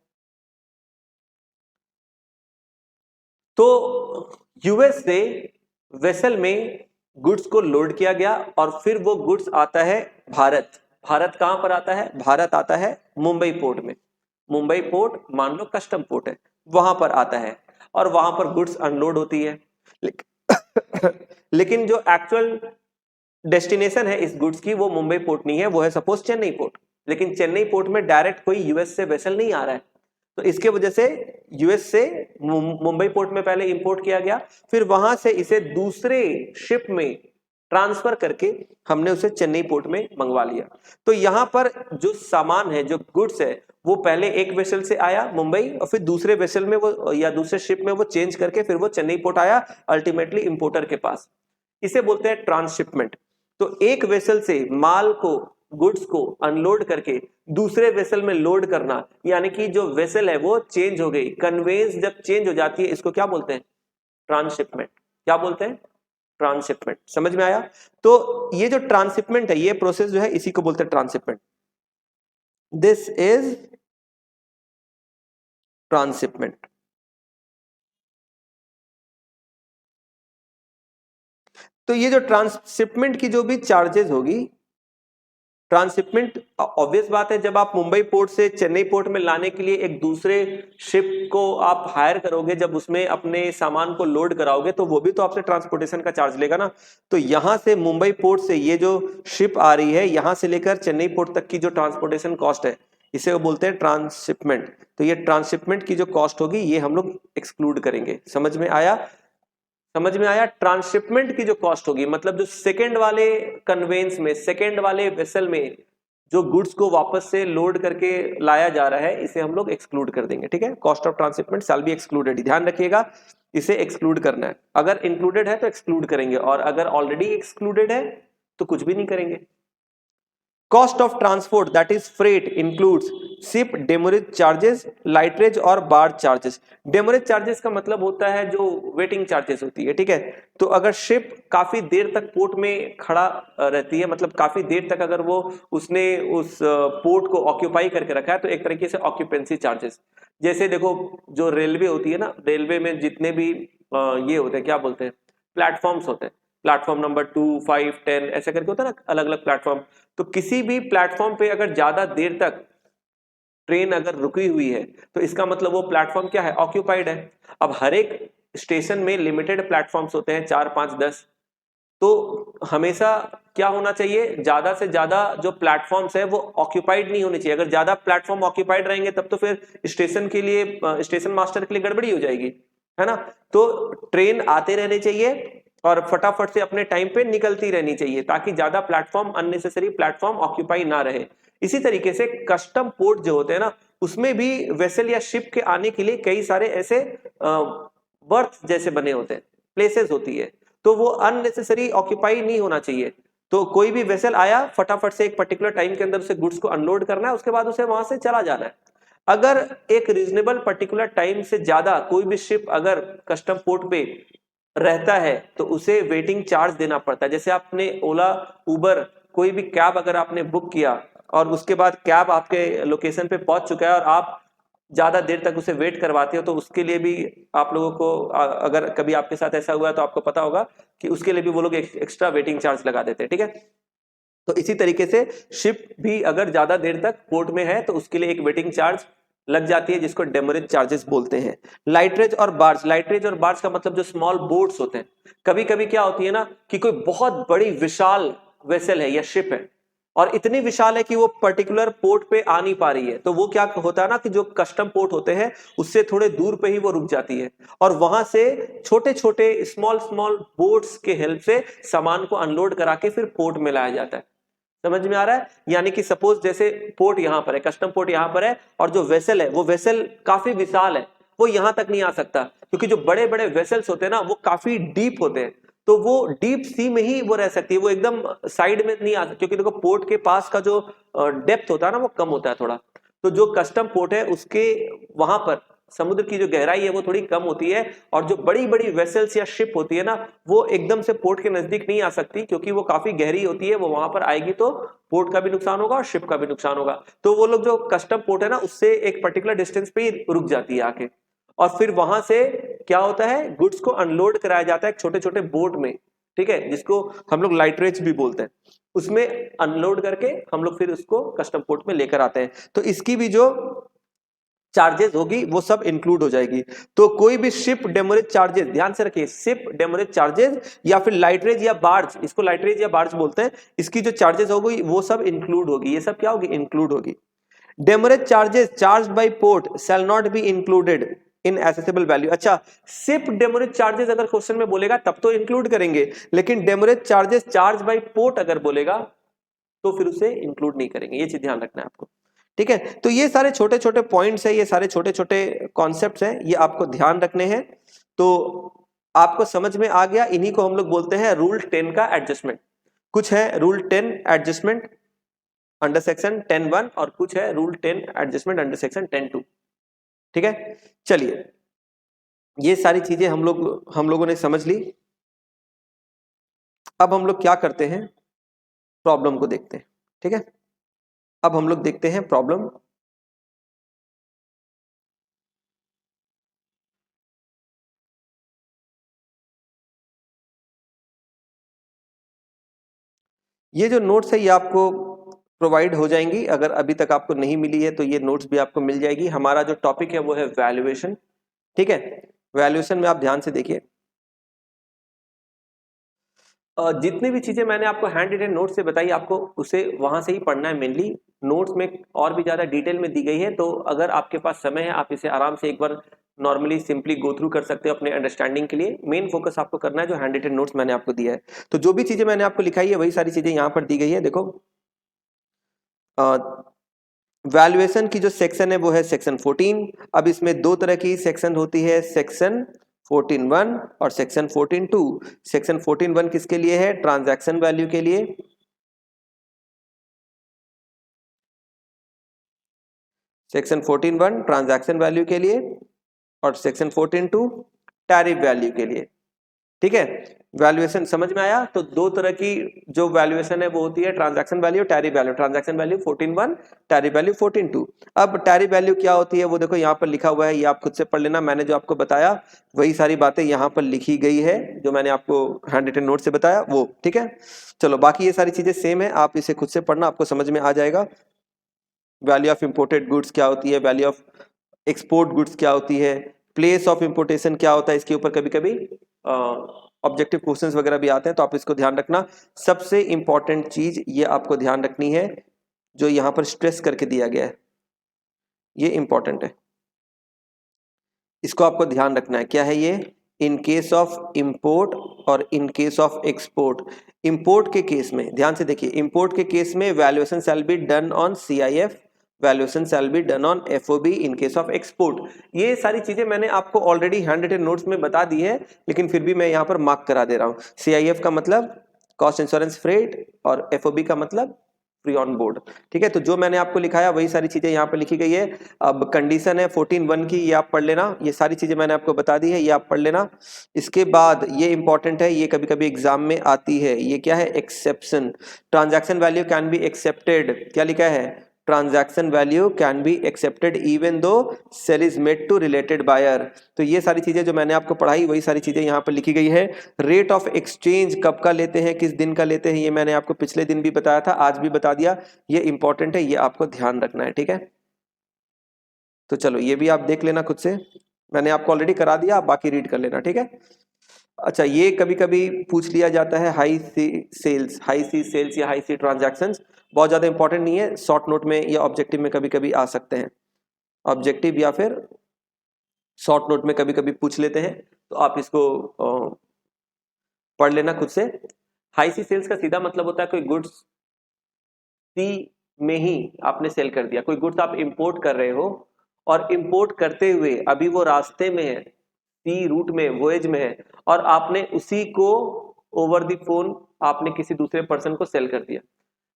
A: तो यूएस से वेसल में गुड्स को लोड किया गया और फिर वो गुड्स आता है भारत। भारत कहां पर आता है, भारत आता है मुंबई पोर्ट में। मुंबई पोर्ट मान लो कस्टम पोर्ट है, वहां पर आता है और वहां पर गुड्स अनलोड होती है। लेकिन जो एक्चुअल डेस्टिनेशन है इस गुड्स की वो मुंबई पोर्ट नहीं है, वो है सपोज चेन्नई पोर्ट, लेकिन चेन्नई पोर्ट में डायरेक्ट कोई यूएस से वेसल नहीं आ रहा है, तो इसके वजह से यूएस से मुंबई पोर्ट में पहले इंपोर्ट किया गया, फिर वहां से इसे दूसरे शिप में ट्रांसफर करके हमने उसे चेन्नई पोर्ट में मंगवा लिया। तो यहां पर जो सामान है, जो गुड्स है, वो पहले एक वेसल से आया मुंबई और फिर दूसरे वेसल में वो या दूसरे शिप में वो चेंज करके फिर वो चेन्नई पोर्ट आया अल्टीमेटली इंपोर्टर के पास। इसे बोलते हैं ट्रांसशिपमेंट। तो एक वेसल से माल को, गुड्स को अनलोड करके दूसरे वेसल में लोड करना, यानी कि जो वेसल है वो चेंज हो गई, कन्वेंस जब चेंज हो जाती है इसको क्या बोलते हैं? ट्रांसशिपमेंट। क्या बोलते हैं? ट्रांसशिपमेंट। समझ में आया? तो ये जो ट्रांसशिपमेंट है, ये प्रोसेस जो है इसी को बोलते हैं ट्रांसशिपमेंट। This is transshipment. तो ये जो ट्रांसशिपमेंट की जो भी चार्जेस होगी, ट्रांसशिपमेंट ऑब्वियस बात है, जब आप मुंबई पोर्ट से चेन्नई पोर्ट में लाने के लिए एक दूसरे शिप को आप हायर करोगे, जब उसमें अपने सामान को लोड कराओगे तो वो भी तो आपसे ट्रांसपोर्टेशन का चार्ज लेगा ना। तो यहां से मुंबई पोर्ट से ये जो शिप आ रही है, यहां से लेकर चेन्नई पोर्ट तक की जो ट्रांसपोर्टेशन कॉस्ट है, इसे वो बोलते हैं ट्रांसशिपमेंट। तो ये ट्रांसशिपमेंट की जो कॉस्ट होगी ये हम लोग एक्सक्लूड करेंगे। समझ में आया? समझ में आया? ट्रांसशिपमेंट की जो कॉस्ट होगी, मतलब जो सेकंड वाले कन्वेंस में, सेकंड वाले वेसल में जो गुड्स को वापस से लोड करके लाया जा रहा है, इसे हम लोग एक्सक्लूड कर देंगे। ठीक है? Cost of transshipment shall be excluded. ध्यान रखिएगा, इसे एक्सक्लूड करना है। अगर इंक्लूडेड है तो एक्सक्लूड करेंगे, और अगर ऑलरेडी एक्सक्लूडेड है तो कुछ भी नहीं करेंगे। Cost of transport that is freight includes ship demurrage charges, lighterage और बार्ज चार्जेस। डेमोरेज चार्जेस का मतलब होता है जो वेटिंग चार्जेस होती है। ठीक है? तो अगर शिप काफी देर तक पोर्ट में खड़ा रहती है, मतलब काफी देर तक अगर वो उसने उस पोर्ट को ऑक्यूपाई करके रखा है, तो एक तरीके से ऑक्यूपेंसी चार्जेस। जैसे देखो, जो रेलवे होती है ना, रेलवे में जितने भी ये होते हैं, क्या बोलते हैं, प्लेटफॉर्म्स होते हैं, प्लेटफॉर्म नंबर 2, 5, 10 ऐसे करके होता है ना, अलग अलग प्लेटफॉर्म। तो किसी भी प्लेटफॉर्म पे अगर ज्यादा देर तक ट्रेन अगर रुकी हुई है, तो इसका मतलब वो प्लेटफॉर्म क्या है? ऑक्यूपाइड है। अब हर एक स्टेशन में लिमिटेड प्लेटफॉर्म्स होते हैं, 4, 5, 10। तो हमेशा क्या होना चाहिए? ज्यादा से ज्यादा जो प्लेटफॉर्म्स है वो ऑक्यूपाइड नहीं होने चाहिए। अगर ज्यादा प्लेटफॉर्म ऑक्यूपाइड रहेंगे तब तो फिर स्टेशन के लिए, स्टेशन मास्टर के लिए गड़बड़ी हो जाएगी, है ना? तो ट्रेन आते रहने चाहिए और फटाफट से अपने टाइम पे निकलती रहनी चाहिए, ताकि ज्यादा प्लेटफॉर्म, अननेसेसरी प्लेटफॉर्म ऑक्यूपाई ना रहे। इसी तरीके से कस्टम पोर्ट जो होते हैं ना, उसमें भी वेसल या शिप के आने के लिए कई सारे ऐसे बर्थ जैसे बने होते हैं, प्लेसेस होती है, तो वो अननेसेसरी ऑक्यूपाई नहीं होना चाहिए। तो कोई भी वेसल आया, फटाफट से एक पर्टिकुलर टाइम के अंदर उसे गुड्स को अनलोड करना है, उसके बाद उसे वहां से चला जाना है। अगर एक रीजनेबल पर्टिकुलर टाइम से ज्यादा कोई भी शिप अगर कस्टम पोर्ट पे रहता है, तो उसे वेटिंग चार्ज देना पड़ता है। जैसे आपने ओला, उबर, कोई भी कैब अगर आपने बुक किया और उसके बाद कैब आपके लोकेशन पे पहुंच चुका है और आप ज्यादा देर तक उसे वेट करवाते हो, तो उसके लिए भी आप लोगों को, अगर कभी आपके साथ ऐसा हुआ तो आपको पता होगा कि उसके लिए भी वो लोग एक्स्ट्रा वेटिंग चार्ज लगा देते हैं। ठीक है? तो इसी तरीके से शिप भी अगर ज्यादा देर तक पोर्ट में है तो उसके लिए एक वेटिंग चार्ज लग जाती है, जिसको डेमोरेज चार्जेस बोलते हैं। लाइटरेज और बार्ज, लाइटरेज और बार्ज का मतलब जो स्मॉल बोट्स होते हैं। कभी कभी क्या होती है ना कि कोई बहुत बड़ी विशाल वेसल है या शिप है, और इतनी विशाल है कि वो पर्टिकुलर पोर्ट पे आ नहीं पा रही है, तो वो क्या होता है ना कि जो कस्टम पोर्ट होते हैं उससे थोड़े दूर पे ही वो रुक जाती है, और वहां से छोटे छोटे स्मॉल स्मॉल बोट्स के हेल्प से सामान को अनलोड करा के फिर पोर्ट में लाया जाता है। समझ में आ रहा है? यानी कि सपोज जैसे पोर्ट यहां पर है, कस्टम पोर्ट यहां पर है, और जो वेसल है वो वेसल काफी विशाल है, वो यहां तक नहीं आ सकता, क्योंकि जो बड़े बड़े वेसल्स होते हैं ना वो काफी डीप होते हैं, तो वो डीप सी में ही वो रह सकती है, वो एकदम साइड में नहीं आ सकती, क्योंकि देखो पोर्ट के पास का जो डेप्थ होता है ना वो कम होता है थोड़ा। तो जो कस्टम पोर्ट है उसके वहां पर समुद्र की जो गहराई है वो थोड़ी कम होती है, और जो बड़ी बड़ी वेसल्स या शिप होती है ना वो एकदम से पोर्ट के नजदीक नहीं आ सकती, क्योंकि वो काफी गहरी होती है, वो वहां पर आएगी तो पोर्ट का भी नुकसान होगा और शिप का भी नुकसान होगा। तो वो लोग जो कस्टम पोर्ट है ना उससे एक पर्टिकुलर डिस्टेंस पे ही रुक जाती है आके, और फिर वहां से क्या होता है, गुड्स को अनलोड कराया जाता है छोटे छोटे बोट में। ठीक है? जिसको हम लोग लाइटरेज भी बोलते हैं, उसमें अनलोड करके हम लोग फिर उसको कस्टम पोर्ट में लेकर आते हैं। तो इसकी भी जो चार्जेस होगी वो सब इंक्लूड हो जाएगी। तो कोई भी शिप डेमोरेज चार्जेस, ध्यान से रखिए, शिप डेमोरेज चार्जेस या फिर लाइटरेज या बार्ज, इसको लाइटरेज या बार्ज बोलते हैं, इसकी जो चार्जेस होगी वो सब इंक्लूड होगी। ये सब क्या होगी? इंक्लूड होगी। Demurrage charges charge by port shall not be included in assessable value. अच्छा, शिप डेमोरेज चार्जेस अगर क्वेश्चन में बोलेगा तब तो इंक्लूड करेंगे, लेकिन demurrage charges charge by port अगर बोलेगा तो फिर उसे इंक्लूड नहीं करेंगे। ये चीज ध्यान रखना है आपको, ठीक है। तो ये सारे छोटे छोटे पॉइंट्स है, ये सारे छोटे छोटे कॉन्सेप्ट्स हैं, ये आपको ध्यान रखने हैं। तो आपको समझ में आ गया, इन्हीं को हम लोग बोलते हैं रूल 10 का एडजस्टमेंट। कुछ है रूल 10 एडजस्टमेंट अंडर सेक्शन 10(1) और कुछ है रूल 10 एडजस्टमेंट अंडर सेक्शन 10(2). ठीक है, चलिए ये सारी चीजें हम लोगों ने समझ ली। अब हम लोग क्या करते हैं, प्रॉब्लम को देखते हैं। ठीक है, अब हम लोग देखते हैं प्रॉब्लम। ये जो नोट्स है ये आपको प्रोवाइड हो जाएंगी, अगर अभी तक आपको नहीं मिली है तो ये नोट्स भी आपको मिल जाएगी। हमारा जो टॉपिक है वो है वैल्यूएशन। ठीक है, वैल्यूएशन में आप ध्यान से देखिए, जितनी भी चीजें मैंने आपको हैंड रिटन नोट से बताई आपको उसे वहां से ही पढ़ना है मेनली। नोट्स में और भी ज्यादा डिटेल में दी गई है, तो अगर आपके पास समय है आप इसे आराम से एक बार नॉर्मली सिंपली गो थ्रू कर सकते हो अपने अंडरस्टैंडिंग के लिए। मेन फोकस आपको करना है जो हैंड रिटन नोट्स मैंने आपको दिया है। तो जो भी चीजें मैंने आपको लिखाई है वही सारी चीजें यहाँ पर दी गई है। देखो, वैल्यूएशन की जो सेक्शन है वो है सेक्शन 14। अब इसमें दो तरह की सेक्शन होती है, सेक्शन 14(1) और सेक्शन 14(2). सेक्शन 14(1) किसके लिए है? ट्रांजैक्शन वैल्यू के लिए। सेक्शन 14(1) ट्रांजैक्शन वैल्यू के लिए और सेक्शन 14(2) टैरिफ वैल्यू के लिए। ठीक है, वैल्यूएशन समझ में आया? तो दो तरह की जो वैल्यूएशन है वो होती है transaction value, tariff value. Transaction value 14(1), tariff value 14(2). अब टैरिफ वैल्यू क्या होती है वो देखो यहाँ पर लिखा हुआ है, ये आप खुद से पढ़ लेना। मैंने जो आपको बताया वही सारी बातें यहाँ पर लिखी गई है जो मैंने आपको हैंड रिटन नोट से बताया वो। ठीक है, चलो बाकी ये सारी चीजें सेम है, आप इसे खुद से पढ़ना, आपको समझ में आ जाएगा। वैल्यू ऑफ इंपोर्टेड गुड्स क्या होती है, वैल्यू ऑफ एक्सपोर्ट गुड्स क्या होती है, प्लेस ऑफ इंपोर्टेशन क्या होता है, इसके ऊपर कभी कभी ऑब्जेक्टिव क्वेश्चंस वगैरह भी आते हैं, तो आप इसको ध्यान रखना। सबसे इंपॉर्टेंट चीज ये आपको ध्यान रखनी है जो यहां पर स्ट्रेस करके दिया गया है, ये इंपॉर्टेंट है, इसको आपको ध्यान रखना है। क्या है ये? इन केस ऑफ इंपोर्ट और इन केस ऑफ एक्सपोर्ट। इंपोर्ट के केस में ध्यान से देखिए, इंपोर्ट के केस में valuation shall be done on CIF, valuation shall be done on FOB in case of export. ये सारी चीजें मैंने आपको ऑलरेडी हैंड रिटन नोट्स में बता दी है, लेकिन फिर भी मैं यहाँ पर मार्क करा दे रहा हूँ। CIF का मतलब कॉस्ट इंश्योरेंस फ्रेट और FOB का मतलब फ्री ऑन बोर्ड। ठीक है, तो जो मैंने आपको लिखाया वही सारी चीजें यहाँ पे लिखी गई है। अब कंडीशन है 14(1) की, ये आप पढ़ लेना, ये सारी चीजें मैंने आपको बता दी है, ये आप पढ़ लेना। इसके बाद ये इंपॉर्टेंट है, ये कभी कभी एग्जाम में आती है, ये क्या है? Exception. Transaction value can be accepted, क्या लिखा है? Transaction value can be accepted even though sale is made to related buyer. तो ये सारी चीजें जो मैंने आपको पढ़ाई वही सारी चीजें यहाँ पर लिखी गई है। रेट ऑफ एक्सचेंज कब का लेते हैं, किस दिन का लेते हैं, ये मैंने आपको पिछले दिन भी बताया था, आज भी बता दिया। ये इंपॉर्टेंट है, ये आपको ध्यान रखना है। ठीक है, तो चलो ये भी आप देख लेना खुद से, मैंने आपको ऑलरेडी करा दिया, आप बाकी रीड कर लेना। ठीक है, अच्छा ये कभी कभी पूछ लिया जाता है high sea sales, high sea sales या हाई सी ट्रांजैक्शंस, बहुत ज्यादा इंपॉर्टेंट नहीं है, शॉर्ट नोट में या ऑब्जेक्टिव में कभी कभी आ सकते हैं, ऑब्जेक्टिव या फिर शॉर्ट नोट में कभी कभी पूछ लेते हैं, तो आप इसको पढ़ लेना खुद से। हाई सी सेल्स का सीधा मतलब होता है कोई गुड्स सी में ही आपने सेल कर दिया, कोई गुड्स आप इंपोर्ट कर रहे हो और इंपोर्ट करते हुए अभी वो रास्ते में है, सी रूट में, वोएज में है, और आपने उसी को ओवर द फोन आपने किसी दूसरे पर्सन को सेल कर दिया।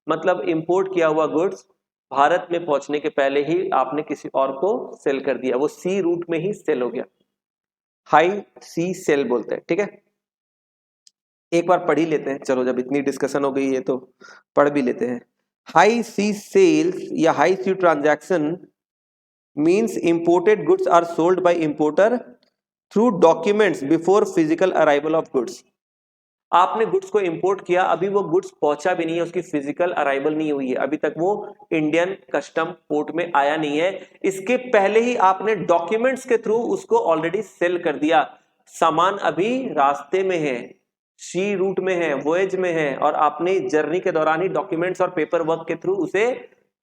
A: मतलब इंपोर्ट किया हुआ गुड्स भारत में पहुंचने के पहले ही आपने किसी और को सेल कर दिया, वो सी रूट में ही सेल हो गया, हाई सी सेल बोलते हैं। ठीक है, एक बार पढ़ ही लेते हैं, चलो जब इतनी डिस्कशन हो गई है तो पढ़ भी लेते हैं। हाई सी सेल्स या high sea transaction means imported goods are sold by importer through documents before physical arrival of goods. आपने गुड्स को इंपोर्ट किया, अभी वो गुड्स पहुंचा भी नहीं है, उसकी फिजिकल अराइवल नहीं हुई है, अभी तक वो इंडियन कस्टम पोर्ट में आया नहीं है, इसके पहले ही आपने डॉक्यूमेंट्स के थ्रू उसको ऑलरेडी सेल कर दिया, सामान अभी रास्ते में है, सी रूट में है, वोएज में है, और आपने जर्नी के दौरान ही डॉक्यूमेंट्स और पेपर वर्क के थ्रू उसे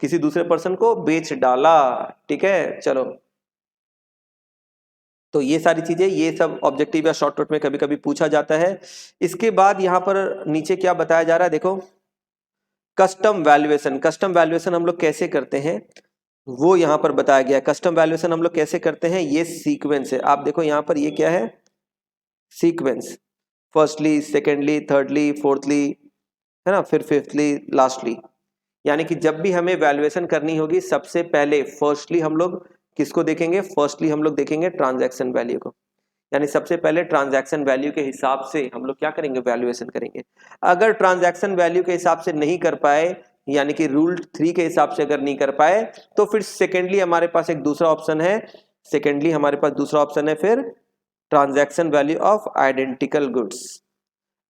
A: किसी दूसरे पर्सन को बेच डाला। ठीक है, चलो, तो ये सारी चीजें, ये सब ऑब्जेक्टिव या शॉर्ट नोट में कभी कभी पूछा जाता है। इसके बाद यहां पर नीचे क्या बताया जा रहा है, देखो, कस्टम वैल्यूएशन। कस्टम वैल्यूएशन हम लोग कैसे करते हैं वो यहां पर बताया गया है। कस्टम वैल्यूएशन हम लोग कैसे करते हैं, ये सीक्वेंस है। आप देखो यहां पर ये क्या है, sequence, firstly, secondly, thirdly, fourthly, है ना, फिर फिफ्थली, लास्टली। यानी कि जब भी हमें वैल्यूएशन करनी होगी, सबसे पहले फर्स्टली हम लोग किसको देखेंगे, फर्स्टली हम लोग देखेंगे ट्रांजैक्शन वैल्यू को, यानी सबसे पहले ट्रांजैक्शन वैल्यू के हिसाब से हम लोग क्या करेंगे, वैल्यूएशन करेंगे। अगर ट्रांजैक्शन वैल्यू के हिसाब से नहीं कर पाए, यानी कि रूल 3 के हिसाब से अगर नहीं कर पाए, तो फिर सेकेंडली हमारे पास एक दूसरा ऑप्शन है, सेकेंडली हमारे पास दूसरा ऑप्शन है फिर transaction value of identical goods.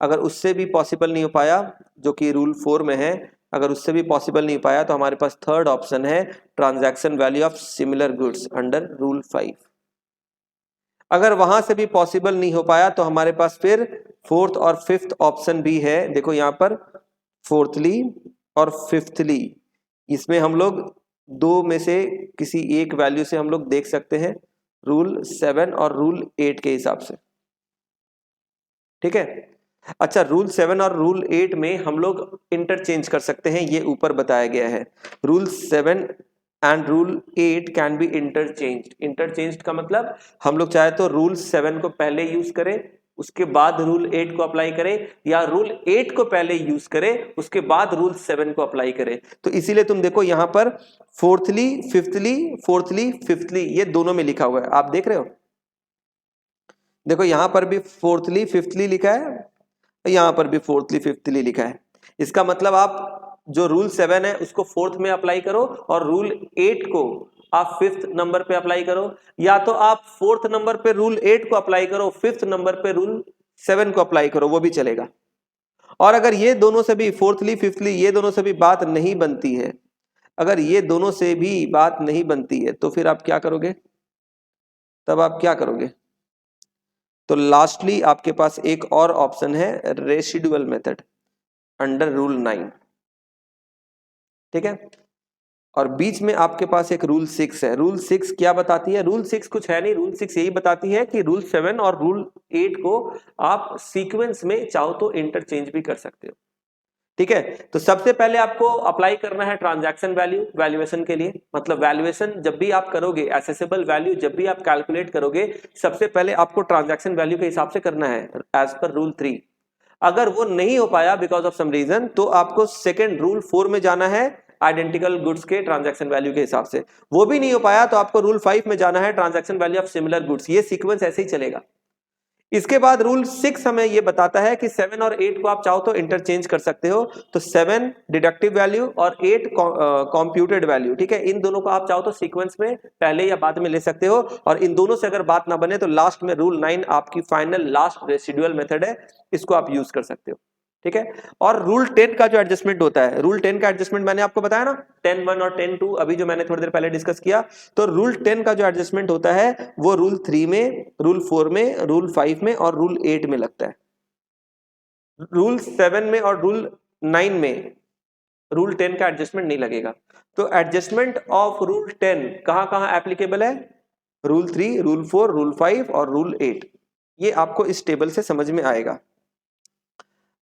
A: अगर उससे भी पॉसिबल नहीं हो पाया, जो कि रूल 4 में है, अगर उससे भी पॉसिबल नहीं पाया, तो हमारे पास थर्ड ऑप्शन है transaction value of similar goods under rule 5। अगर वहां से भी पॉसिबल नहीं हो पाया, तो हमारे पास फिर फोर्थ और फिफ्थ ऑप्शन भी है। देखो यहां पर फोर्थली और फिफ्थली, इसमें हम लोग दो में से किसी एक वैल्यू से हम लोग देख सकते हैं, रूल 7 और रूल 8 के हिसाब से। ठीक है, अच्छा, रूल 7 और रूल 8 में हम लोग इंटरचेंज कर सकते हैं, ये ऊपर बताया गया है। Rule 7 and rule 8 can be interchanged. Interchanged का मतलब हम लोग चाहे तो रूल 7 को पहले यूज करें, उसके बाद रूल 8 को अप्लाई करें, या रूल 8 को पहले यूज करें, उसके बाद रूल 7 को अप्लाई करें। तो इसीलिए तुम देखो यहां पर फोर्थली, फिफ्थली, फोर्थली, फिफ्थली, ये दोनों में लिखा हुआ है, आप देख रहे हो। देखो यहां पर भी फोर्थली, फिफ्थली लिखा है, यहां पर भी फोर्थली, फिफ्थली लिखा है। इसका मतलब आप जो रूल 7 है उसको फोर्थ में अप्लाई करो, और रूल 8 को आप फिफ्थ नंबर पे अप्लाई करो, या तो आप फोर्थ नंबर पे रूल 8 को अप्लाई करो, फिफ्थ नंबर पे रूल 7 को अप्लाई करो, वो भी चलेगा। और अगर ये दोनों से भी, फोर्थली, फिफ्थली, ये दोनों से भी बात नहीं बनती है, अगर ये दोनों से भी बात नहीं बनती है, तो फिर आप क्या करोगे, तब आप क्या करोगे, तो लास्टली आपके पास एक और ऑप्शन है, रेसिडुअल मेथड अंडर रूल 9। ठीक है, और बीच में आपके पास एक रूल 6 है। रूल 6 क्या बताती है, रूल 6 कुछ है नहीं, रूल 6 यही बताती है कि रूल 7 और रूल 8 को आप सीक्वेंस में चाहो तो इंटरचेंज भी कर सकते हो। ठीक है, तो सबसे पहले आपको अप्लाई करना है ट्रांजैक्शन वैल्यू वैल्यूएशन के लिए। मतलब वैल्यूएशन जब भी आप करोगे, एसेसेबल वैल्यू जब भी आप कैलकुलेट करोगे, सबसे पहले आपको ट्रांजैक्शन वैल्यू के हिसाब से करना है एज पर रूल 3। अगर वो नहीं हो पाया बिकॉज ऑफ सम रीजन, तो आपको सेकेंड रूल 4 में जाना है, आइडेंटिकल गुड्स के ट्रांजैक्शन वैल्यू के हिसाब से। वो भी नहीं हो पाया तो आपको रूल 5 में जाना है, transaction value of similar goods. ये सीक्वेंस ऐसे ही चलेगा। इसके बाद रूल 6 हमें ये बताता है कि 7 और 8 को आप चाहो तो इंटरचेंज कर सकते हो। तो 7 डिडक्टिव वैल्यू और 8 कॉम्प्यूटेड वैल्यू, ठीक है, इन दोनों को आप चाहो तो सीक्वेंस में पहले या बाद में ले सकते हो, और इन दोनों से अगर बात ना बने तो लास्ट में रूल 9 आपकी फाइनल लास्ट रेसिडुअल मेथड है, इसको आप यूज कर सकते हो। ठीक है, और रूल 10 का जो एडजस्टमेंट होता है, रूल 10 का एडजस्टमेंट मैंने आपको बताया ना, 10(1) और 10(2) अभी जो मैंने थोड़ी देर पहले डिस्कस किया। तो रूल 10 का जो एडजस्टमेंट होता है वो रूल 3 में, रूल 4 में, रूल 5 में और रूल 8 में लगता है। रूल 7 में और रूल 9 में रूल 10 का एडजस्टमेंट नहीं लगेगा। तो एडजस्टमेंट ऑफ रूल 10 कहां कहां एप्लीकेबल है, रूल 3, रूल 4, रूल 5 और रूल 8। ये आपको इस टेबल से समझ में आएगा।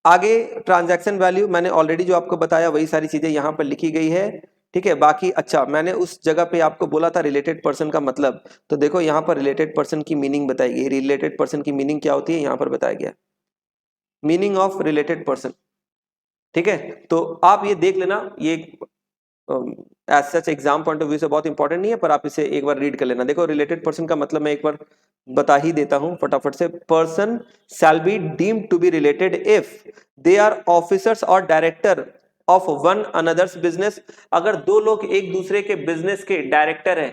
A: आगे ट्रांजैक्शन वैल्यू मैंने ऑलरेडी जो आपको बताया वही सारी चीजें यहां पर लिखी गई है। ठीक है, बाकी अच्छा, मैंने उस जगह पे आपको बोला था रिलेटेड पर्सन का मतलब, तो देखो यहां पर रिलेटेड पर्सन की मीनिंग बताई गई। रिलेटेड पर्सन की मीनिंग क्या होती है यहां पर बताया गया, मीनिंग ऑफ रिलेटेड पर्सन। ठीक है, तो आप ये देख लेना, ये as such exam point of view से बहुत इंपॉर्टेंट नहीं है, पर आप इसे एक बार रीड कर लेना। देखो रिलेटेड पर्सन का मतलब मैं एक बार बता ही देता हूं फटाफट से। Person shall be deemed to be related if they are officers और director of one another's business. अगर दो लोग एक दूसरे के बिजनेस के डायरेक्टर है,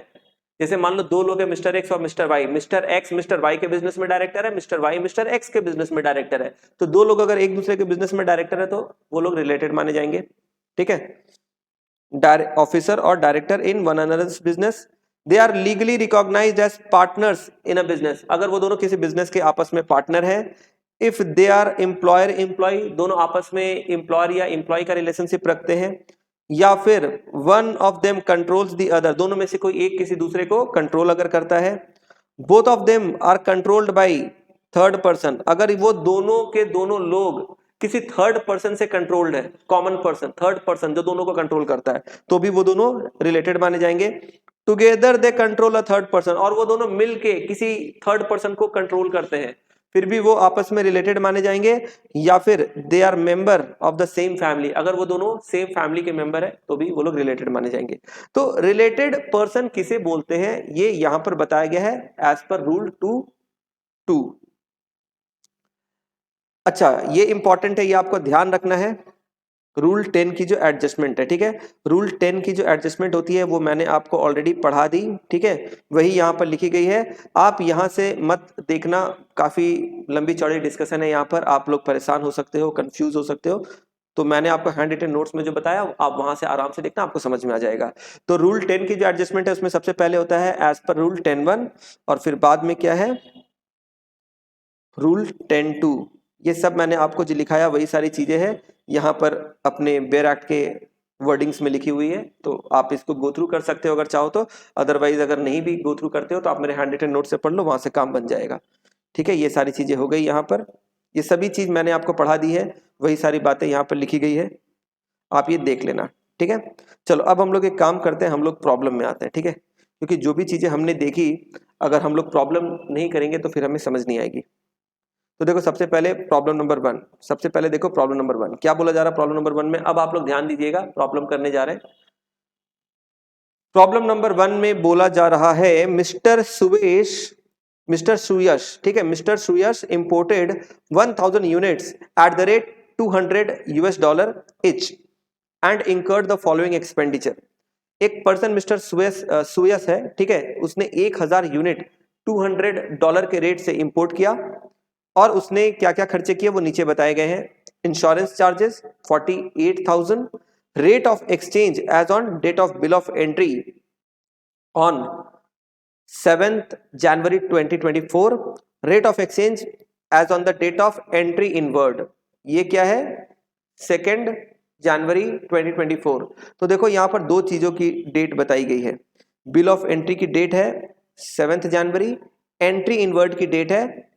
A: जैसे मान लो दो लोग हैं, मिस्टर एक्स और mister Y, mister X mister Y के बिजनेस में डायरेक्टर है, मिस्टर वाई मिस्टर एक्स के बिजनेस में डायरेक्टर है। तो दो लोग अगर एक दूसरे के बिजनेस में डायरेक्टर है तो वो लोग रिलेटेड माने जाएंगे। ठीक है, ऑफिसर और director in one another's business, they are legally recognised as partners in a business, अगर वो दोनों किसी बिजनेस के आपस में पार्टनर है। If they are employer employee, दोनों आपस में एम्प्लॉयर या एम्प्लॉय का रिलेशनशिप रखते हैं, या फिर one of them controls the other, दोनों में से कोई एक किसी दूसरे को कंट्रोल अगर करता है। Both of them are controlled by third person, अगर वो दोनों के दोनों लोग किसी थर्ड पर्सन से कंट्रोल्ड है, कॉमन पर्सन, थर्ड पर्सन जो दोनों को कंट्रोल करता है, तो भी वो दोनों रिलेटेड माने जाएंगे। Together they control a third person, और वो दोनों मिलके किसी थर्ड पर्सन को कंट्रोल करते हैं, फिर भी वो आपस में रिलेटेड माने जाएंगे। या फिर they are member of the same family, अगर वो दोनों सेम फैमिली के मेंबर है तो भी वो लोग रिलेटेड माने जाएंगे। तो रिलेटेड पर्सन किसे बोलते हैं ये यहां पर बताया गया है एज पर रूल 2(2). अच्छा, ये इंपॉर्टेंट है, ये आपको ध्यान रखना है। रूल 10 की जो एडजस्टमेंट है, ठीक है, रूल 10 की जो एडजस्टमेंट होती है वो मैंने आपको ऑलरेडी पढ़ा दी। ठीक है, वही यहाँ पर लिखी गई है, आप यहाँ से मत देखना, काफी लंबी चौड़ी डिस्कशन है यहाँ पर, आप लोग परेशान हो सकते हो, कंफ्यूज हो सकते हो। तो मैंने आपको हैंड रिटन नोट्स में जो बताया आप वहां से आराम से देखना, आपको समझ में आ जाएगा। तो रूल 10 की जो एडजस्टमेंट है उसमें सबसे पहले होता है एज पर रूल 10(1), और फिर बाद में क्या है, रूल 10(2). ये सब मैंने आपको जो लिखाया वही सारी चीजें हैं, यहाँ पर अपने बेयर एक्ट के वर्डिंग्स में लिखी हुई है, तो आप इसको गो थ्रू कर सकते हो अगर चाहो तो, अदरवाइज अगर नहीं भी गो थ्रू करते हो तो आप मेरे हैंड रिटन नोट से पढ़ लो, वहां से काम बन जाएगा। ठीक है, ये सारी चीजें हो गई यहाँ पर, ये सभी चीज मैंने आपको पढ़ा दी है, वही सारी बातें यहाँ पर लिखी गई है, आप ये देख लेना। ठीक है, चलो अब हम लोग एक काम करते हैं, हम लोग प्रॉब्लम में आते हैं। ठीक है, क्योंकि जो भी चीजें हमने देखी अगर हम लोग प्रॉब्लम नहीं करेंगे तो फिर हमें समझ नहीं आएगी। तो देखो सबसे पहले प्रॉब्लम नंबर 1, सबसे पहले देखो प्रॉब्लम नंबर 1 क्या बोला जा रहा है प्रॉब्लम नंबर 1 में, अब आप लोग ध्यान दीजिएगा, प्रॉब्लम करने जा रहे हैं। प्रॉब्लम नंबर 1 में बोला जा रहा है मिस्टर सुयश, ठीक है, mister Suyash imported 1000 units at the rate $200 each and incurred the following expenditure. एक पर्सन मिस्टर सुयस है, ठीक है, उसने 1000 यूनिट $200 के रेट से इंपोर्ट किया, और उसने क्या क्या खर्चे किए वो नीचे बताए गए हैं। Insurance charges 48,000, rate of exchange as on date of bill of entry on 7th January 2024, rate of exchange as on the date of entry inward, ये क्या है 2 जनवरी 2024। तो देखो यहां पर दो चीजों की डेट बताई गई है, बिल ऑफ एंट्री की डेट है 7th January, entry in word की डेट है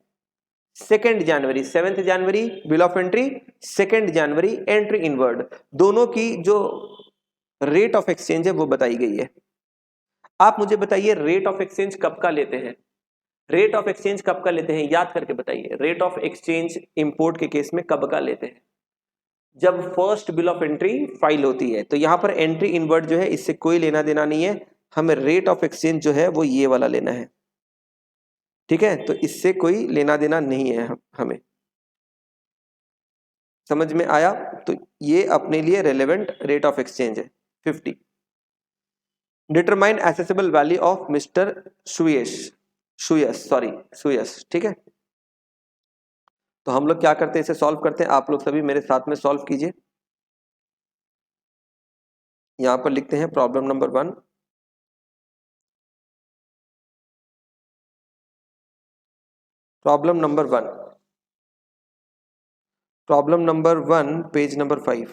A: 2 जनवरी, 7th January bill of entry, 2 January entry in word, दोनों की जो रेट ऑफ एक्सचेंज है वो बताई गई है। आप मुझे बताइए रेट ऑफ एक्सचेंज कब का लेते हैं, रेट ऑफ एक्सचेंज कब का लेते हैं, याद करके बताइए, रेट ऑफ एक्सचेंज इंपोर्ट के केस में कब का लेते हैं, जब first bill of entry file होती है। तो यहां पर एंट्री इन वर्ड जो है इससे कोई लेना देना नहीं है, हमें रेट ऑफ एक्सचेंज जो है वो ये वाला लेना है। ठीक है, तो इससे कोई लेना देना नहीं है हमें, समझ में आया। तो ये अपने लिए रेलेवेंट रेट ऑफ एक्सचेंज है 50। Determine assessable value of mister सुयस, ठीक है। तो हम लोग क्या करते हैं, इसे सॉल्व करते हैं, आप लोग सभी मेरे साथ में सॉल्व कीजिए। यहां पर लिखते हैं problem number 1, problem number 1, problem number 1 page number 5।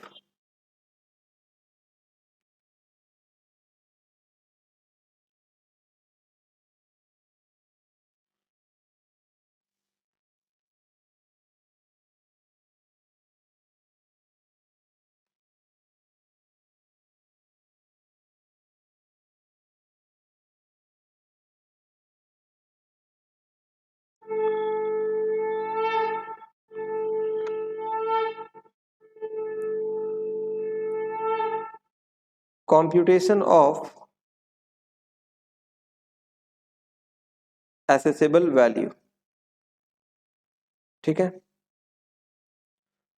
A: Computation of accessible value, ठीक है,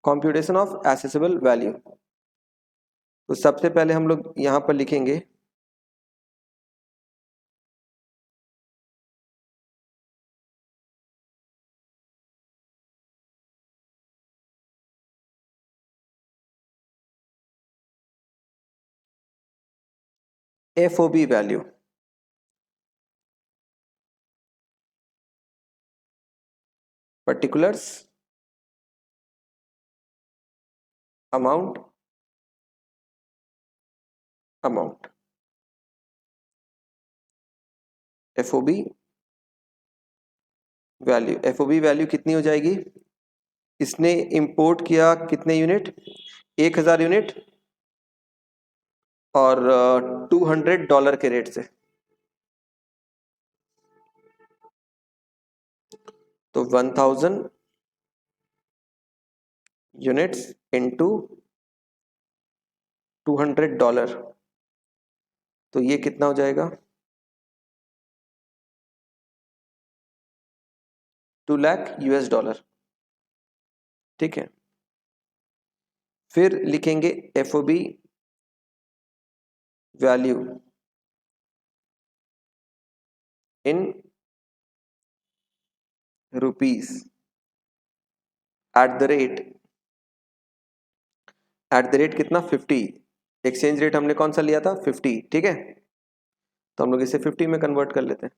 A: कंप्यूटेशन ऑफ एसेसिबल वैल्यू। तो सबसे पहले हम लोग यहां पर लिखेंगे FOB value, particulars, amount, amount, FOB value. FOB value कितनी हो जाएगी? इसने इंपोर्ट किया कितने यूनिट? 1000 यूनिट और $200 के रेट से, तो 1000 यूनिट्स इंटू $200, तो ये कितना हो जाएगा? 2 लाख US डॉलर। ठीक है, फिर लिखेंगे FOB value in rupees at the rate कितना? 50। एक्सचेंज रेट हमने कौन सा लिया था? 50। ठीक है, तो हम लोग इसे 50 में कन्वर्ट कर लेते हैं,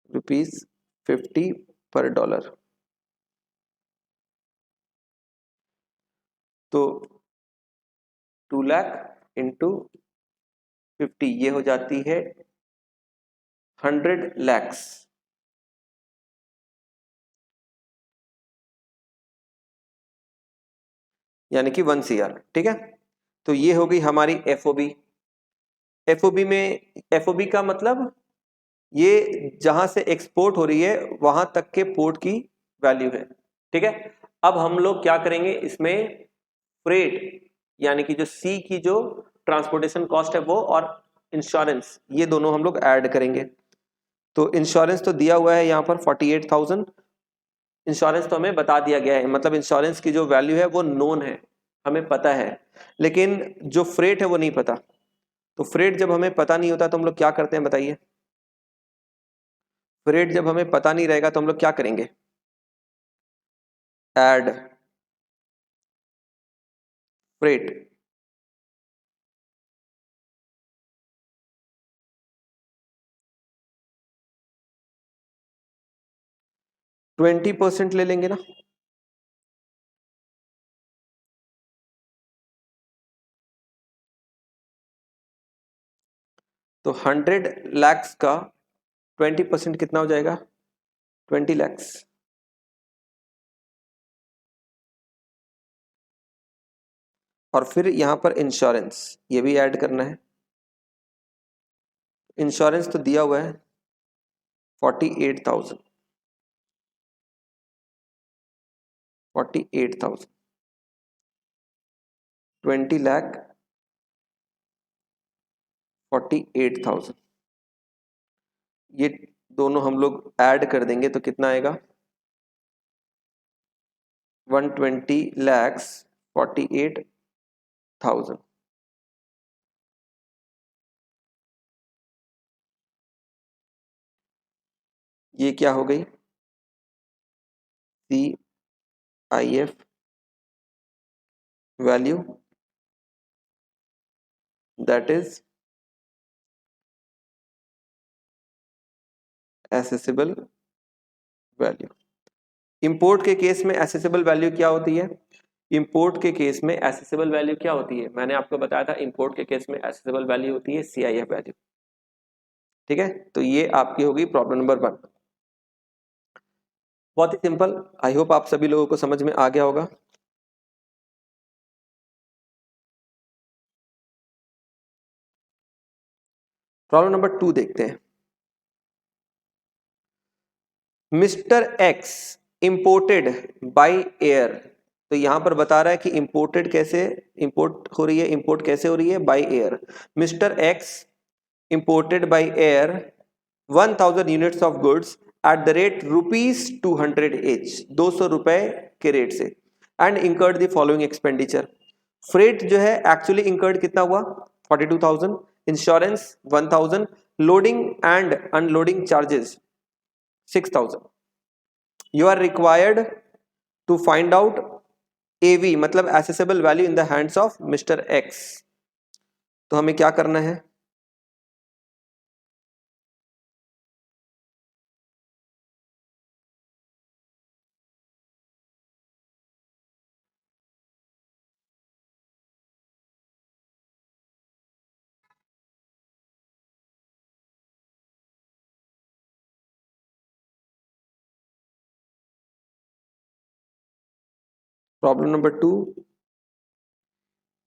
A: ₹50 पर डॉलर। तो 2 लाख इंटू 50, ये हो जाती है 100 लैक्स। यानी कि 1 CR। ठीक है, तो ये हो गई हमारी FOB। FOB में, FOB का मतलब ये जहां से एक्सपोर्ट हो रही है वहां तक के पोर्ट की वैल्यू है। ठीक है, अब हम लोग क्या करेंगे इसमें? फ्रेट यानी कि जो सी की जो ट्रांसपोर्टेशन कॉस्ट है वो, और इंश्योरेंस, ये दोनों हम लोग ऐड करेंगे। तो इंश्योरेंस तो दिया हुआ है यहाँ पर 48,000। इंश्योरेंस तो हमें बता दिया गया है, मतलब इंश्योरेंस की जो वैल्यू है वो नोन है, हमें पता है, लेकिन जो फ्रेट है वो नहीं पता। तो फ्रेट जब हमें पता नहीं होता तो हम लोग क्या करते हैं बताइए? फ्रेट जब हमें पता नहीं रहेगा तो हम लोग क्या करेंगे? Add freight. 20% ले लेंगे ना, तो 100 लैक्स का 20% कितना हो जाएगा? 20 लैक्स। और फिर यहां पर इंश्योरेंस, ये भी ऐड करना है। इंश्योरेंस तो दिया हुआ है 48,000, 48,000, 20 लाख 48,000, ये दोनों हम लोग ऐड कर देंगे तो कितना आएगा? 120 लैक्स 48,000। ये क्या हो गई? CIF value, that is accessible value. Import के केस में एसेसिबल वैल्यू क्या होती है? इंपोर्ट के केस में एसेसिबल वैल्यू क्या होती है? मैंने आपको बताया था, इंपोर्ट के केस में एसेसिबल वैल्यू होती है CIF वैल्यू। ठीक है, तो ये आपकी होगी प्रॉब्लम नंबर 1। बहुत ही सिंपल, आई होप आप सभी लोगों को समझ में आ गया होगा। प्रॉब्लम नंबर 2 देखते हैं। Mister x imported by air, तो यहां पर बता रहा है कि इंपोर्टेड कैसे इंपोर्ट हो रही है, इंपोर्ट कैसे हो रही है? By air. Mister x imported by air 1000 units of goods at the rate ₹200 each, 200 रुपए के रेट से, and incurred the following expenditure. Freight जो है एक्चुअली इंकर्ड कितना हुआ? 42,000, insurance 1000, loading and unloading charges 6,000। You are required to find out AV, मतलब accessible value in the hands of Mr. X। तो हमें क्या करना है, प्रॉब्लम नंबर 2,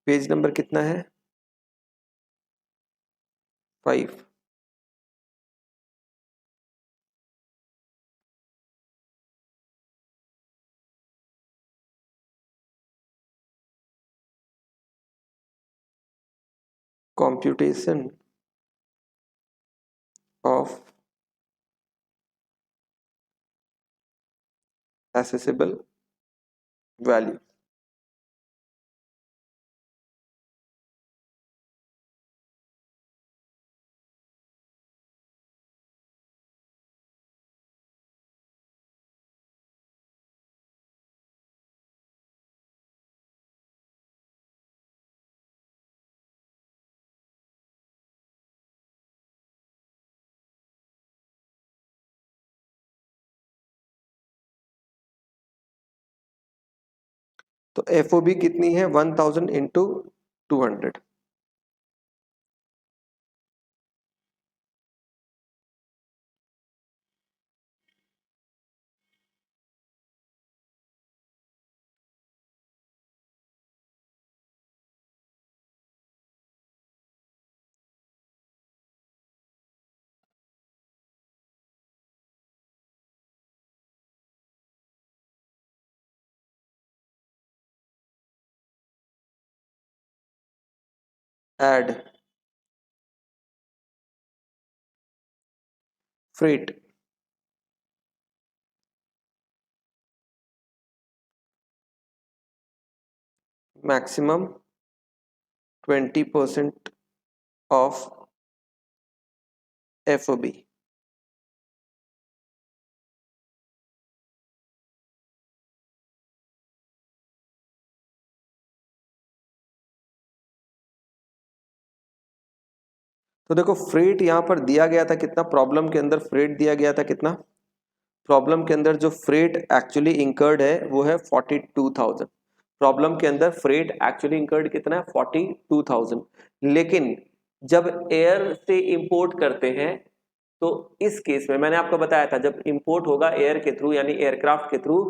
A: पेज नंबर कितना है, 5। computation of accessible value। तो FOB कितनी है, 1000 into 200। Add freight maximum 20% of FOB। तो देखो फ्रेट यहां पर दिया गया था कितना, प्रॉब्लम के अंदर फ्रेट दिया गया था कितना, प्रॉब्लम के अंदर जो फ्रेट एक्चुअली इंकर्ड है वो है 42,000। प्रॉब्लम के अंदर फ्रेट एक्चुअली इंकर्ड कितना है, 42,000। लेकिन जब एयर से इंपोर्ट करते हैं तो इस केस में मैंने आपको बताया था, जब इंपोर्ट होगा एयर के थ्रू यानी एयरक्राफ्ट के थ्रू,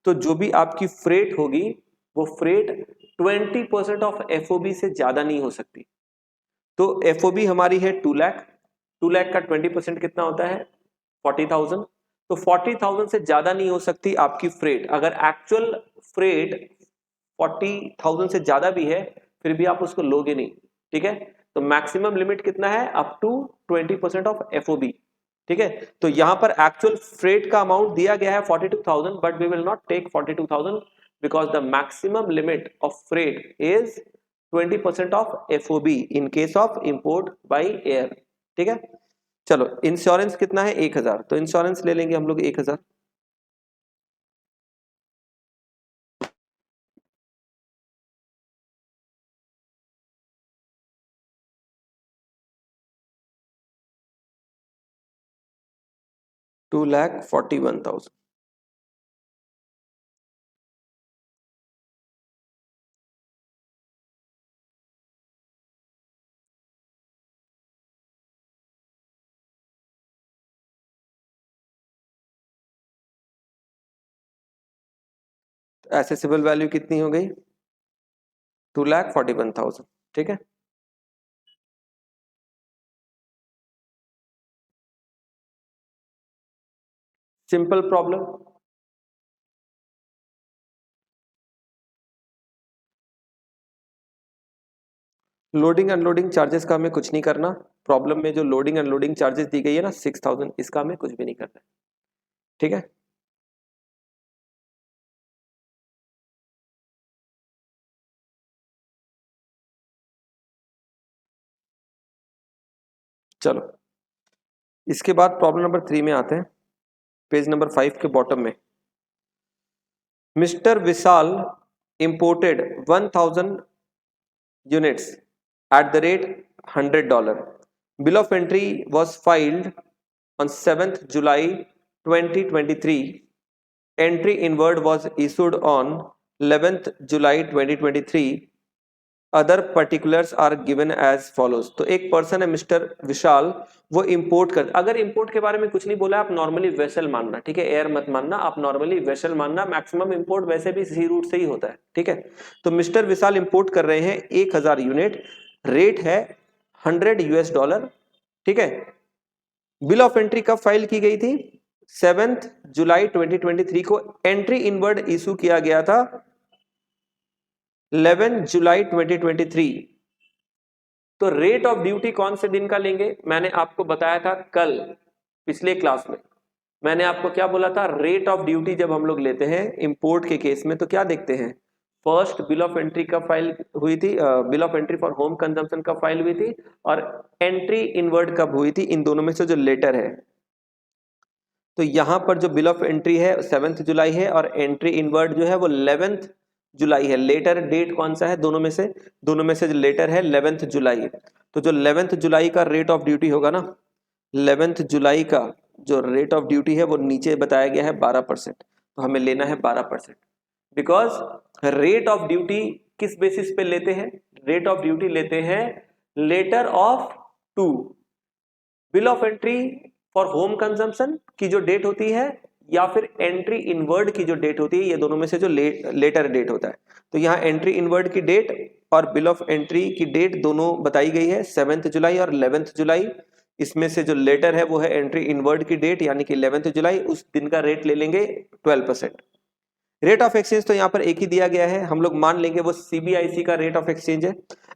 A: तो जो भी आपकी फ्रेट होगी वो फ्रेट 20% ऑफ FOB से ज्यादा नहीं हो सकती। तो FOB हमारी है 2 लाख, 2 लाख का 20% कितना होता है, 40,000। तो 40,000 से ज्यादा नहीं हो सकती आपकी फ्रेट। अगर एक्चुअल फ्रेट 40,000 से ज्यादा भी है फिर भी आप उसको लोगे नहीं, ठीक है। तो मैक्सिमम लिमिट कितना है, अप टू 20% ऑफ FOB, ठीक है। तो यहां पर एक्चुअल फ्रेट का अमाउंट दिया गया है 42,000, but we will not take 42,000 because the maximum limit of freight is 20% of FOB in case of import by air, ठीक है। चलो इंश्योरेंस कितना है, 1,000, तो इंश्योरेंस ले लेंगे हम लोग 1,000। $2,41,000। एसेसिबल वैल्यू कितनी हो गई, 2,41,000, ठीक है। Simple problem. Loading unloading charges का हमें कुछ नहीं करना, प्रॉब्लम में जो लोडिंग अनलोडिंग चार्जेस दी गई है ना 6,000, इसका हमें कुछ भी नहीं करना, ठीक है। चलो इसके बाद प्रॉब्लम नंबर 3 में आते हैं, पेज नंबर 5 के बॉटम में। Mister Vishal imported 1,000 units $100. Bill of entry was filed on 7th July 2023. Entry inward was issued on 11th July 2023. Other particulars are given as follows. तो एक पर्सन है mister विशाल, वो import कर, अगर import के बारे में कुछ नहीं बोला आप नॉर्मली वेसल मानना, ठीक है, एयर मत मानना, आप नॉर्मली वेसल मानना, मैक्सिमम इंपोर्ट वैसे भी सी रूट से ही होता है, ठीक है। तो मिस्टर विशाल इंपोर्ट कर रहे हैं 1000 यूनिट, रेट है $100, ठीक है। बिल ऑफ एंट्री कब फाइल की गई थी? 7 जुलाई 2023 को। एंट्री इनवर्ड इशू किया गया था 11 जुलाई 2023। तो रेट ऑफ ड्यूटी कौन से दिन का लेंगे? मैंने आपको बताया था कल पिछले क्लास में, मैंने आपको क्या बोला था, रेट ऑफ ड्यूटी जब हम लोग लेते हैं इंपोर्ट के केस में तो क्या देखते हैं, फर्स्ट बिल ऑफ एंट्री कब फाइल हुई थी, bill of entry for home consumption कब फाइल हुई थी, और एंट्री इनवर्ड कब हुई थी, इन दोनों में से जो लेटर है। तो यहां पर जो बिल ऑफ एंट्री है 7 जुलाई है और एंट्री इनवर्ड जो है वो 11 जुलाई है। लेटर डेट कौन सा है दोनों में से? दोनों में से जो लेटर है 11 जुलाई। तो जो 11 जुलाई का रेट ऑफ ड्यूटी होगा ना, 11 जुलाई का जो रेट ऑफ ड्यूटी है वो नीचे बताया गया है 12%, तो हमें लेना है 12%। बिकॉज रेट ऑफ ड्यूटी किस बेसिस पे लेते हैं? रेट ऑफ ड्यूटी लेते हैं later of two bill of entry for home consumption की जो डेट होती है या फिर एंट्री इनवर्ड की जो डेट होती है, ये दोनों में से जो लेटर डेट होता है। तो यहाँ एंट्री इनवर्ड की डेट और बिल ऑफ एंट्री की डेट दोनों बताई गई है 7 जुलाई और 11 जुलाई। इसमें से जो लेटर है वो है एंट्री इनवर्ड की डेट यानी कि 11 जुलाई, उस दिन का रेट ले लेंगे 12%। रेट ऑफ एक्सचेंज तो यहाँ पर एक ही दिया गया है, हम लोग मान लेंगे वो सीबीआईसी का रेट ऑफ एक्सचेंज है।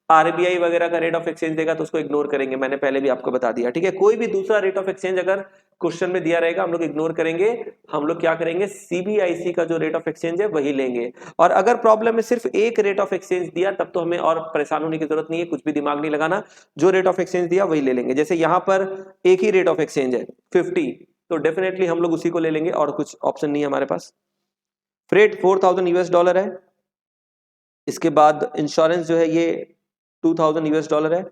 A: आरबीआई वगैरह का रेट ऑफ एक्सचेंज देगा तो उसको इग्नोर करेंगे, मैंने पहले भी आपको बता दिया, ठीक है। कोई भी दूसरा रेट ऑफ एक्सचेंज अगर क्वेश्चन में दिया रहेगा हम लोग इग्नोर करेंगे, हम लोग क्या करेंगे, सीबीआईसी का जो रेट ऑफ एक्सचेंज है वही लेंगे। और अगर प्रॉब्लम में सिर्फ एक रेट ऑफ एक्सचेंज दिया तब तो हमें और परेशान होने की जरूरत नहीं है, कुछ भी दिमाग नहीं लगाना, जो रेट ऑफ एक्सचेंज दिया वही ले लेंगे। जैसे यहाँ पर एक ही रेट ऑफ एक्सचेंज है 50, तो डेफिनेटली हम लोग उसी को ले लेंगे और कुछ ऑप्शन नहीं है हमारे पास। फ्रेट $4000 है, इसके बाद इंश्योरेंस जो है ये $2000 है।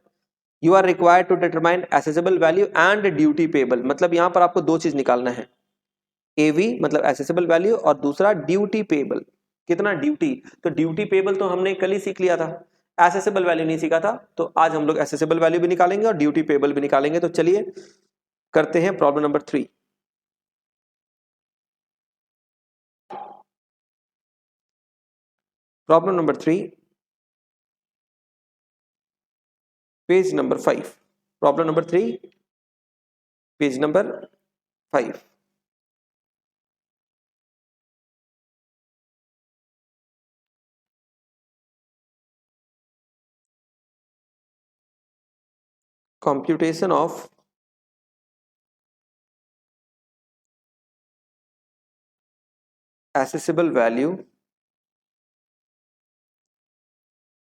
A: You are required to determine assessable value and duty payable, मतलब यहां पर आपको दो चीज निकालना है, एवी मतलब एसेसेबल वैल्यू और दूसरा ड्यूटी पेबल, कितना ड्यूटी। तो ड्यूटी पेबल तो हमने कल ही सीख लिया था, एसेसेबल वैल्यू नहीं सीखा था, तो आज हम लोग एसेसेबल वैल्यू भी निकालेंगे और ड्यूटी पेबल भी निकालेंगे। तो चलिए करते हैं problem number 3। Problem number 3 page number 5। Problem number 3 page number 5। computation of accessible value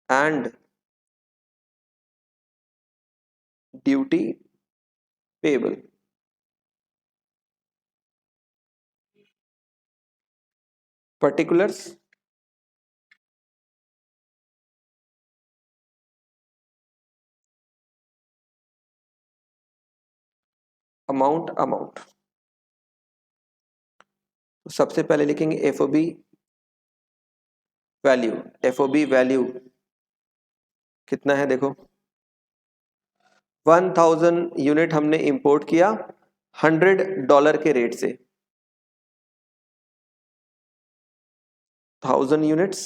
A: and duty payable। particulars amount। तो सबसे पहले लिखेंगे एफओबी वैल्यू। एफओबी वैल्यू कितना है देखो, 1000 यूनिट हमने इंपोर्ट किया $100 के रेट से, 1000 यूनिट्स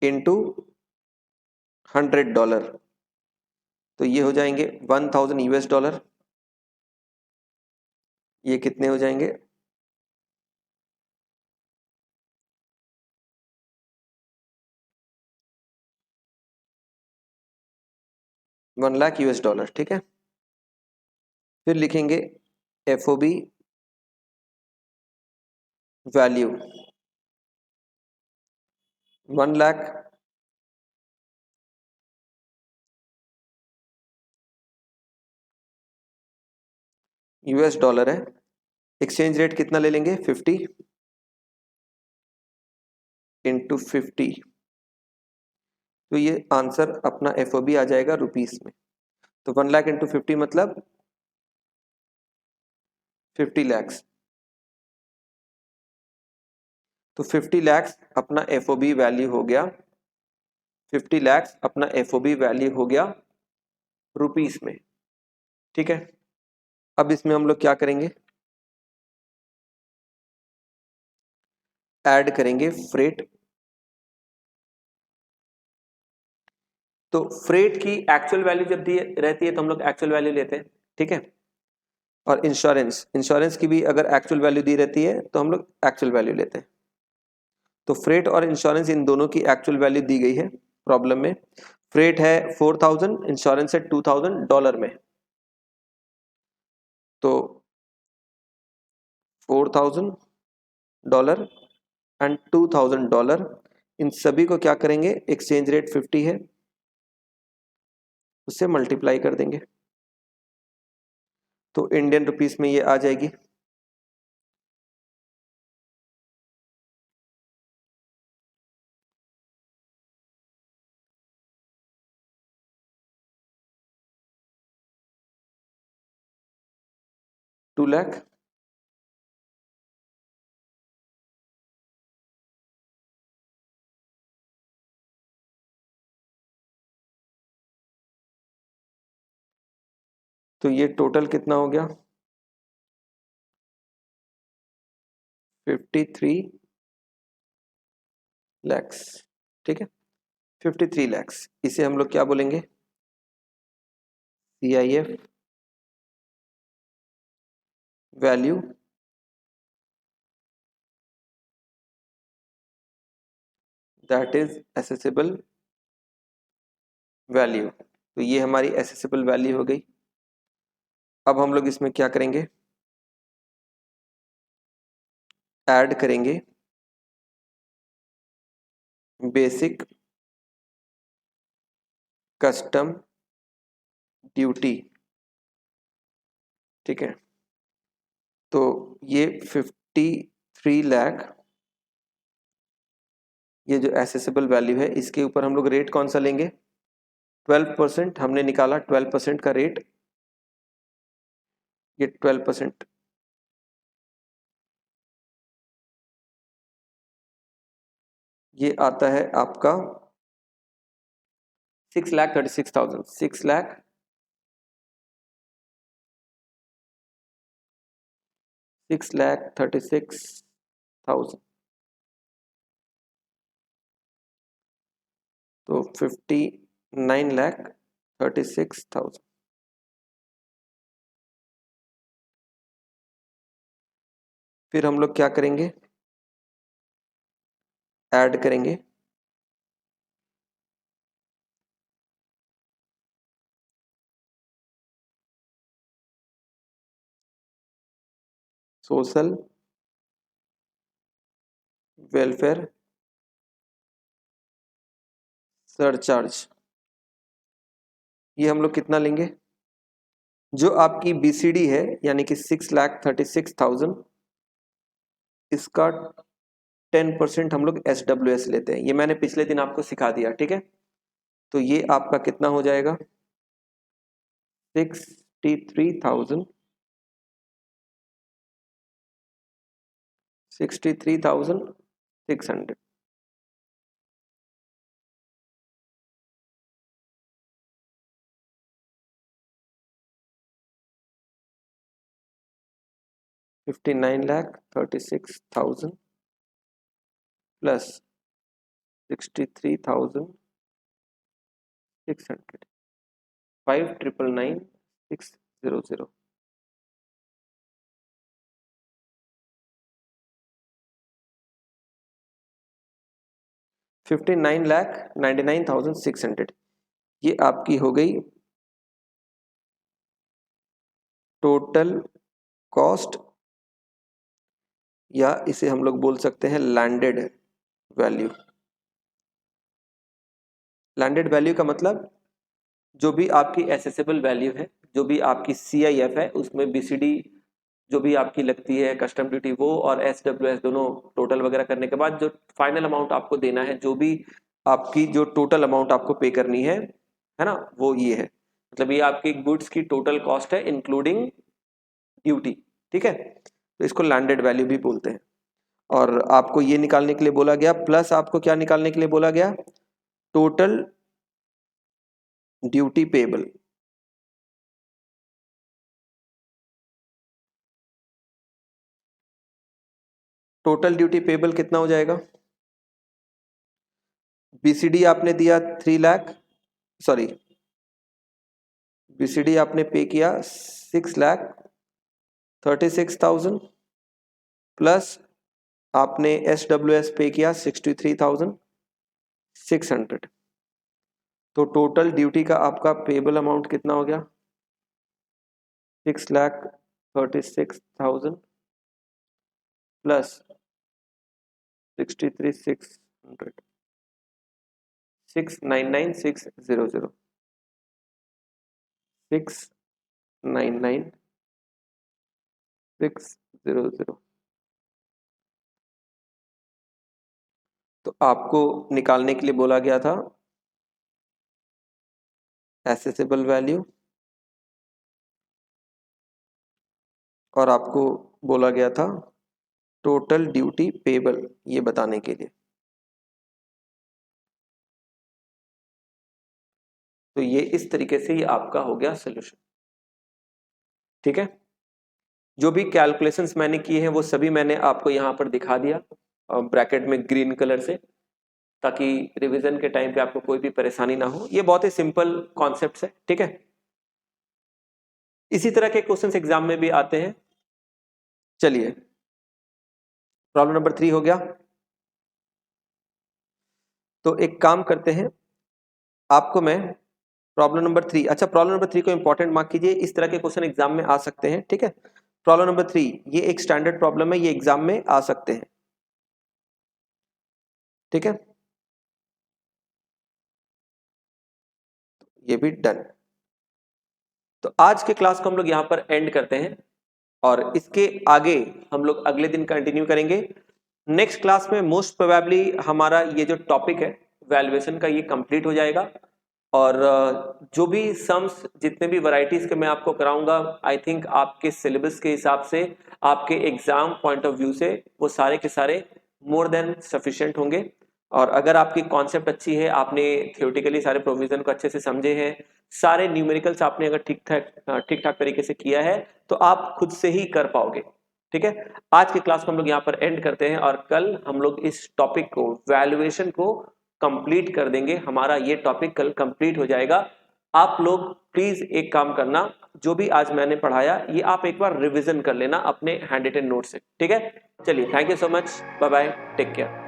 A: इंटू $100, तो ये हो जाएंगे $1000। ये कितने हो जाएंगे, 1 लाख $, ठीक है। फिर लिखेंगे एफओबी वैल्यू 1 लाख $, है। एक्सचेंज रेट कितना ले लेंगे, 50 इंटू 50, तो ये आंसर अपना FOB आ जाएगा रुपीस में। तो 1 लाख इंटू 50 मतलब 50 लैक्स। तो 50 लैक्स अपना FOB वैल्यू हो गया, 50 लैक्स अपना FOB वैल्यू हो गया रुपीस में। ठीक है, अब इसमें हम लोग क्या करेंगे, ऐड करेंगे फ्रेट। तो फ्रेट की एक्चुअल वैल्यू जब दी रहती है तो हम लोग एक्चुअल वैल्यू लेते हैं। ठीक है, और इंश्योरेंस की भी अगर एक्चुअल वैल्यू दी रहती है तो हम लोग एक्चुअल वैल्यू लेते हैं। तो फ्रेट और इंश्योरेंस इन दोनों की एक्चुअल वैल्यू दी गई है प्रॉब्लम में। फ्रेट है 4000, इंश्योरेंस है $2000 में। तो $4000 एंड $2000, इन सभी को क्या करेंगे, एक्सचेंज रेट 50 है, उससे मल्टीप्लाई कर देंगे। तो इंडियन रुपीस में ये आ जाएगी $2 लाख। तो ये टोटल कितना हो गया, 53 लैक्स। ठीक है, 53 लैक्स, इसे हम लोग क्या बोलेंगे, CIF value that is accessible value. तो ये हमारी एसेसिबल वैल्यू हो गई। अब हम लोग इसमें क्या करेंगे, ऐड करेंगे बेसिक कस्टम ड्यूटी। ठीक है, तो ये 53 लाख, ये जो एसेसिबल वैल्यू है इसके ऊपर हम लोग रेट कौन सा लेंगे, 12% हमने निकाला, 12% का रेट, ये 12%, ये आता है आपका 6,36,000, 6,36,000। तो 59,36,000। फिर हम लोग क्या करेंगे, ऐड करेंगे सोशल वेलफेयर सरचार्ज। ये हम लोग कितना लेंगे, जो आपकी BCD है यानी कि 6,36,000, इसका 10% हम लोग SWS लेते हैं। ये मैंने पिछले दिन आपको सिखा दिया। ठीक है, तो ये आपका कितना हो जाएगा, 63,600। 59,36,000 प्लस 63,600, 5,999,600। 59,99,600, ये आपकी हो गई टोटल कॉस्ट, या इसे हम लोग बोल सकते हैं लैंडेड वैल्यू। लैंडेड वैल्यू का मतलब जो भी आपकी एसेसिबल वैल्यू है, जो भी आपकी CIF है, उसमें BCD जो भी आपकी लगती है कस्टम ड्यूटी वो, और SWS दोनों टोटल वगैरह करने के बाद जो फाइनल अमाउंट आपको देना है, जो भी आपकी जो टोटल अमाउंट आपको पे करनी है ना, वो ये है, मतलब ये आपकी गुड्स की टोटल कॉस्ट है इंक्लूडिंग ड्यूटी, ठीक है। तो इसको लैंडेड वैल्यू भी बोलते हैं। और आपको ये निकालने के लिए बोला गया, प्लस आपको क्या निकालने के लिए बोला गया, total duty payable. Total duty payable कितना हो जाएगा, बीसीडी आपने दिया 3 लाख, सॉरी बीसीडी आपने पे किया 6,36,000 प्लस आपने SWS पे किया 63,600। तो टोटल ड्यूटी का आपका पेबल अमाउंट कितना हो गया, 6,36,000 प्लस 63,600, 699,600, 699,600। तो आपको निकालने के लिए बोला गया था एसेसेबल वैल्यू, और आपको बोला गया था टोटल ड्यूटी पेबल, ये बताने के लिए। तो ये इस तरीके से ये आपका हो गया सॉल्यूशन, ठीक है। जो भी कैलकुलेशंस मैंने किए हैं वो सभी मैंने आपको यहाँ पर दिखा दिया ब्रैकेट में ग्रीन कलर से, ताकि रिवीजन के टाइम पे आपको कोई भी परेशानी ना हो। ये बहुत ही सिंपल कॉन्सेप्ट्स है, ठीक है। इसी तरह के क्वेश्चंस एग्जाम में भी आते हैं। चलिए प्रॉब्लम नंबर 3 हो गया। तो एक काम करते हैं, आपको मैं प्रॉब्लम नंबर 3, अच्छा प्रॉब्लम नंबर 3 को इंपॉर्टेंट मार्क कीजिए, इस तरह के क्वेश्चन एग्जाम में आ सकते हैं, ठीक है। प्रॉब्लम नंबर 3 ये एक स्टैंडर्ड प्रॉब्लम है, ये एग्जाम में आ सकते हैं, ठीक है। ये भी डन। तो आज के क्लास को हम लोग यहां पर एंड करते हैं और इसके आगे हम लोग अगले दिन कंटिन्यू करेंगे। नेक्स्ट क्लास में मोस्ट प्रोबेबली हमारा ये जो टॉपिक है वैल्यूएशन का, ये कंप्लीट हो जाएगा। और जो भी सम्स, जितने भी वैरायटीज के मैं आपको कराऊंगा, आई थिंक आपके सिलेबस के हिसाब से, आपके एग्जाम पॉइंट ऑफ व्यू से वो सारे के सारे मोर देन सफिशिएंट होंगे। और अगर आपकी कॉन्सेप्ट अच्छी है, आपने थियोरेटिकली सारे प्रोविजन को अच्छे से समझे हैं, सारे न्यूमेरिकल्स आपने अगर ठीक ठाक तरीके से किया है, तो आप खुद से ही कर पाओगे, ठीक है। आज की क्लास को हम लोग यहाँ पर एंड करते हैं और कल हम लोग इस टॉपिक को, वैल्यूएशन को कंप्लीट कर देंगे। हमारा ये टॉपिक कल कंप्लीट हो जाएगा। आप लोग प्लीज एक काम करना, जो भी आज मैंने पढ़ाया ये आप एक बार रिवीजन कर लेना अपने हैंड रिटन नोट से, ठीक है। चलिए, thank you so much, bye bye, take care.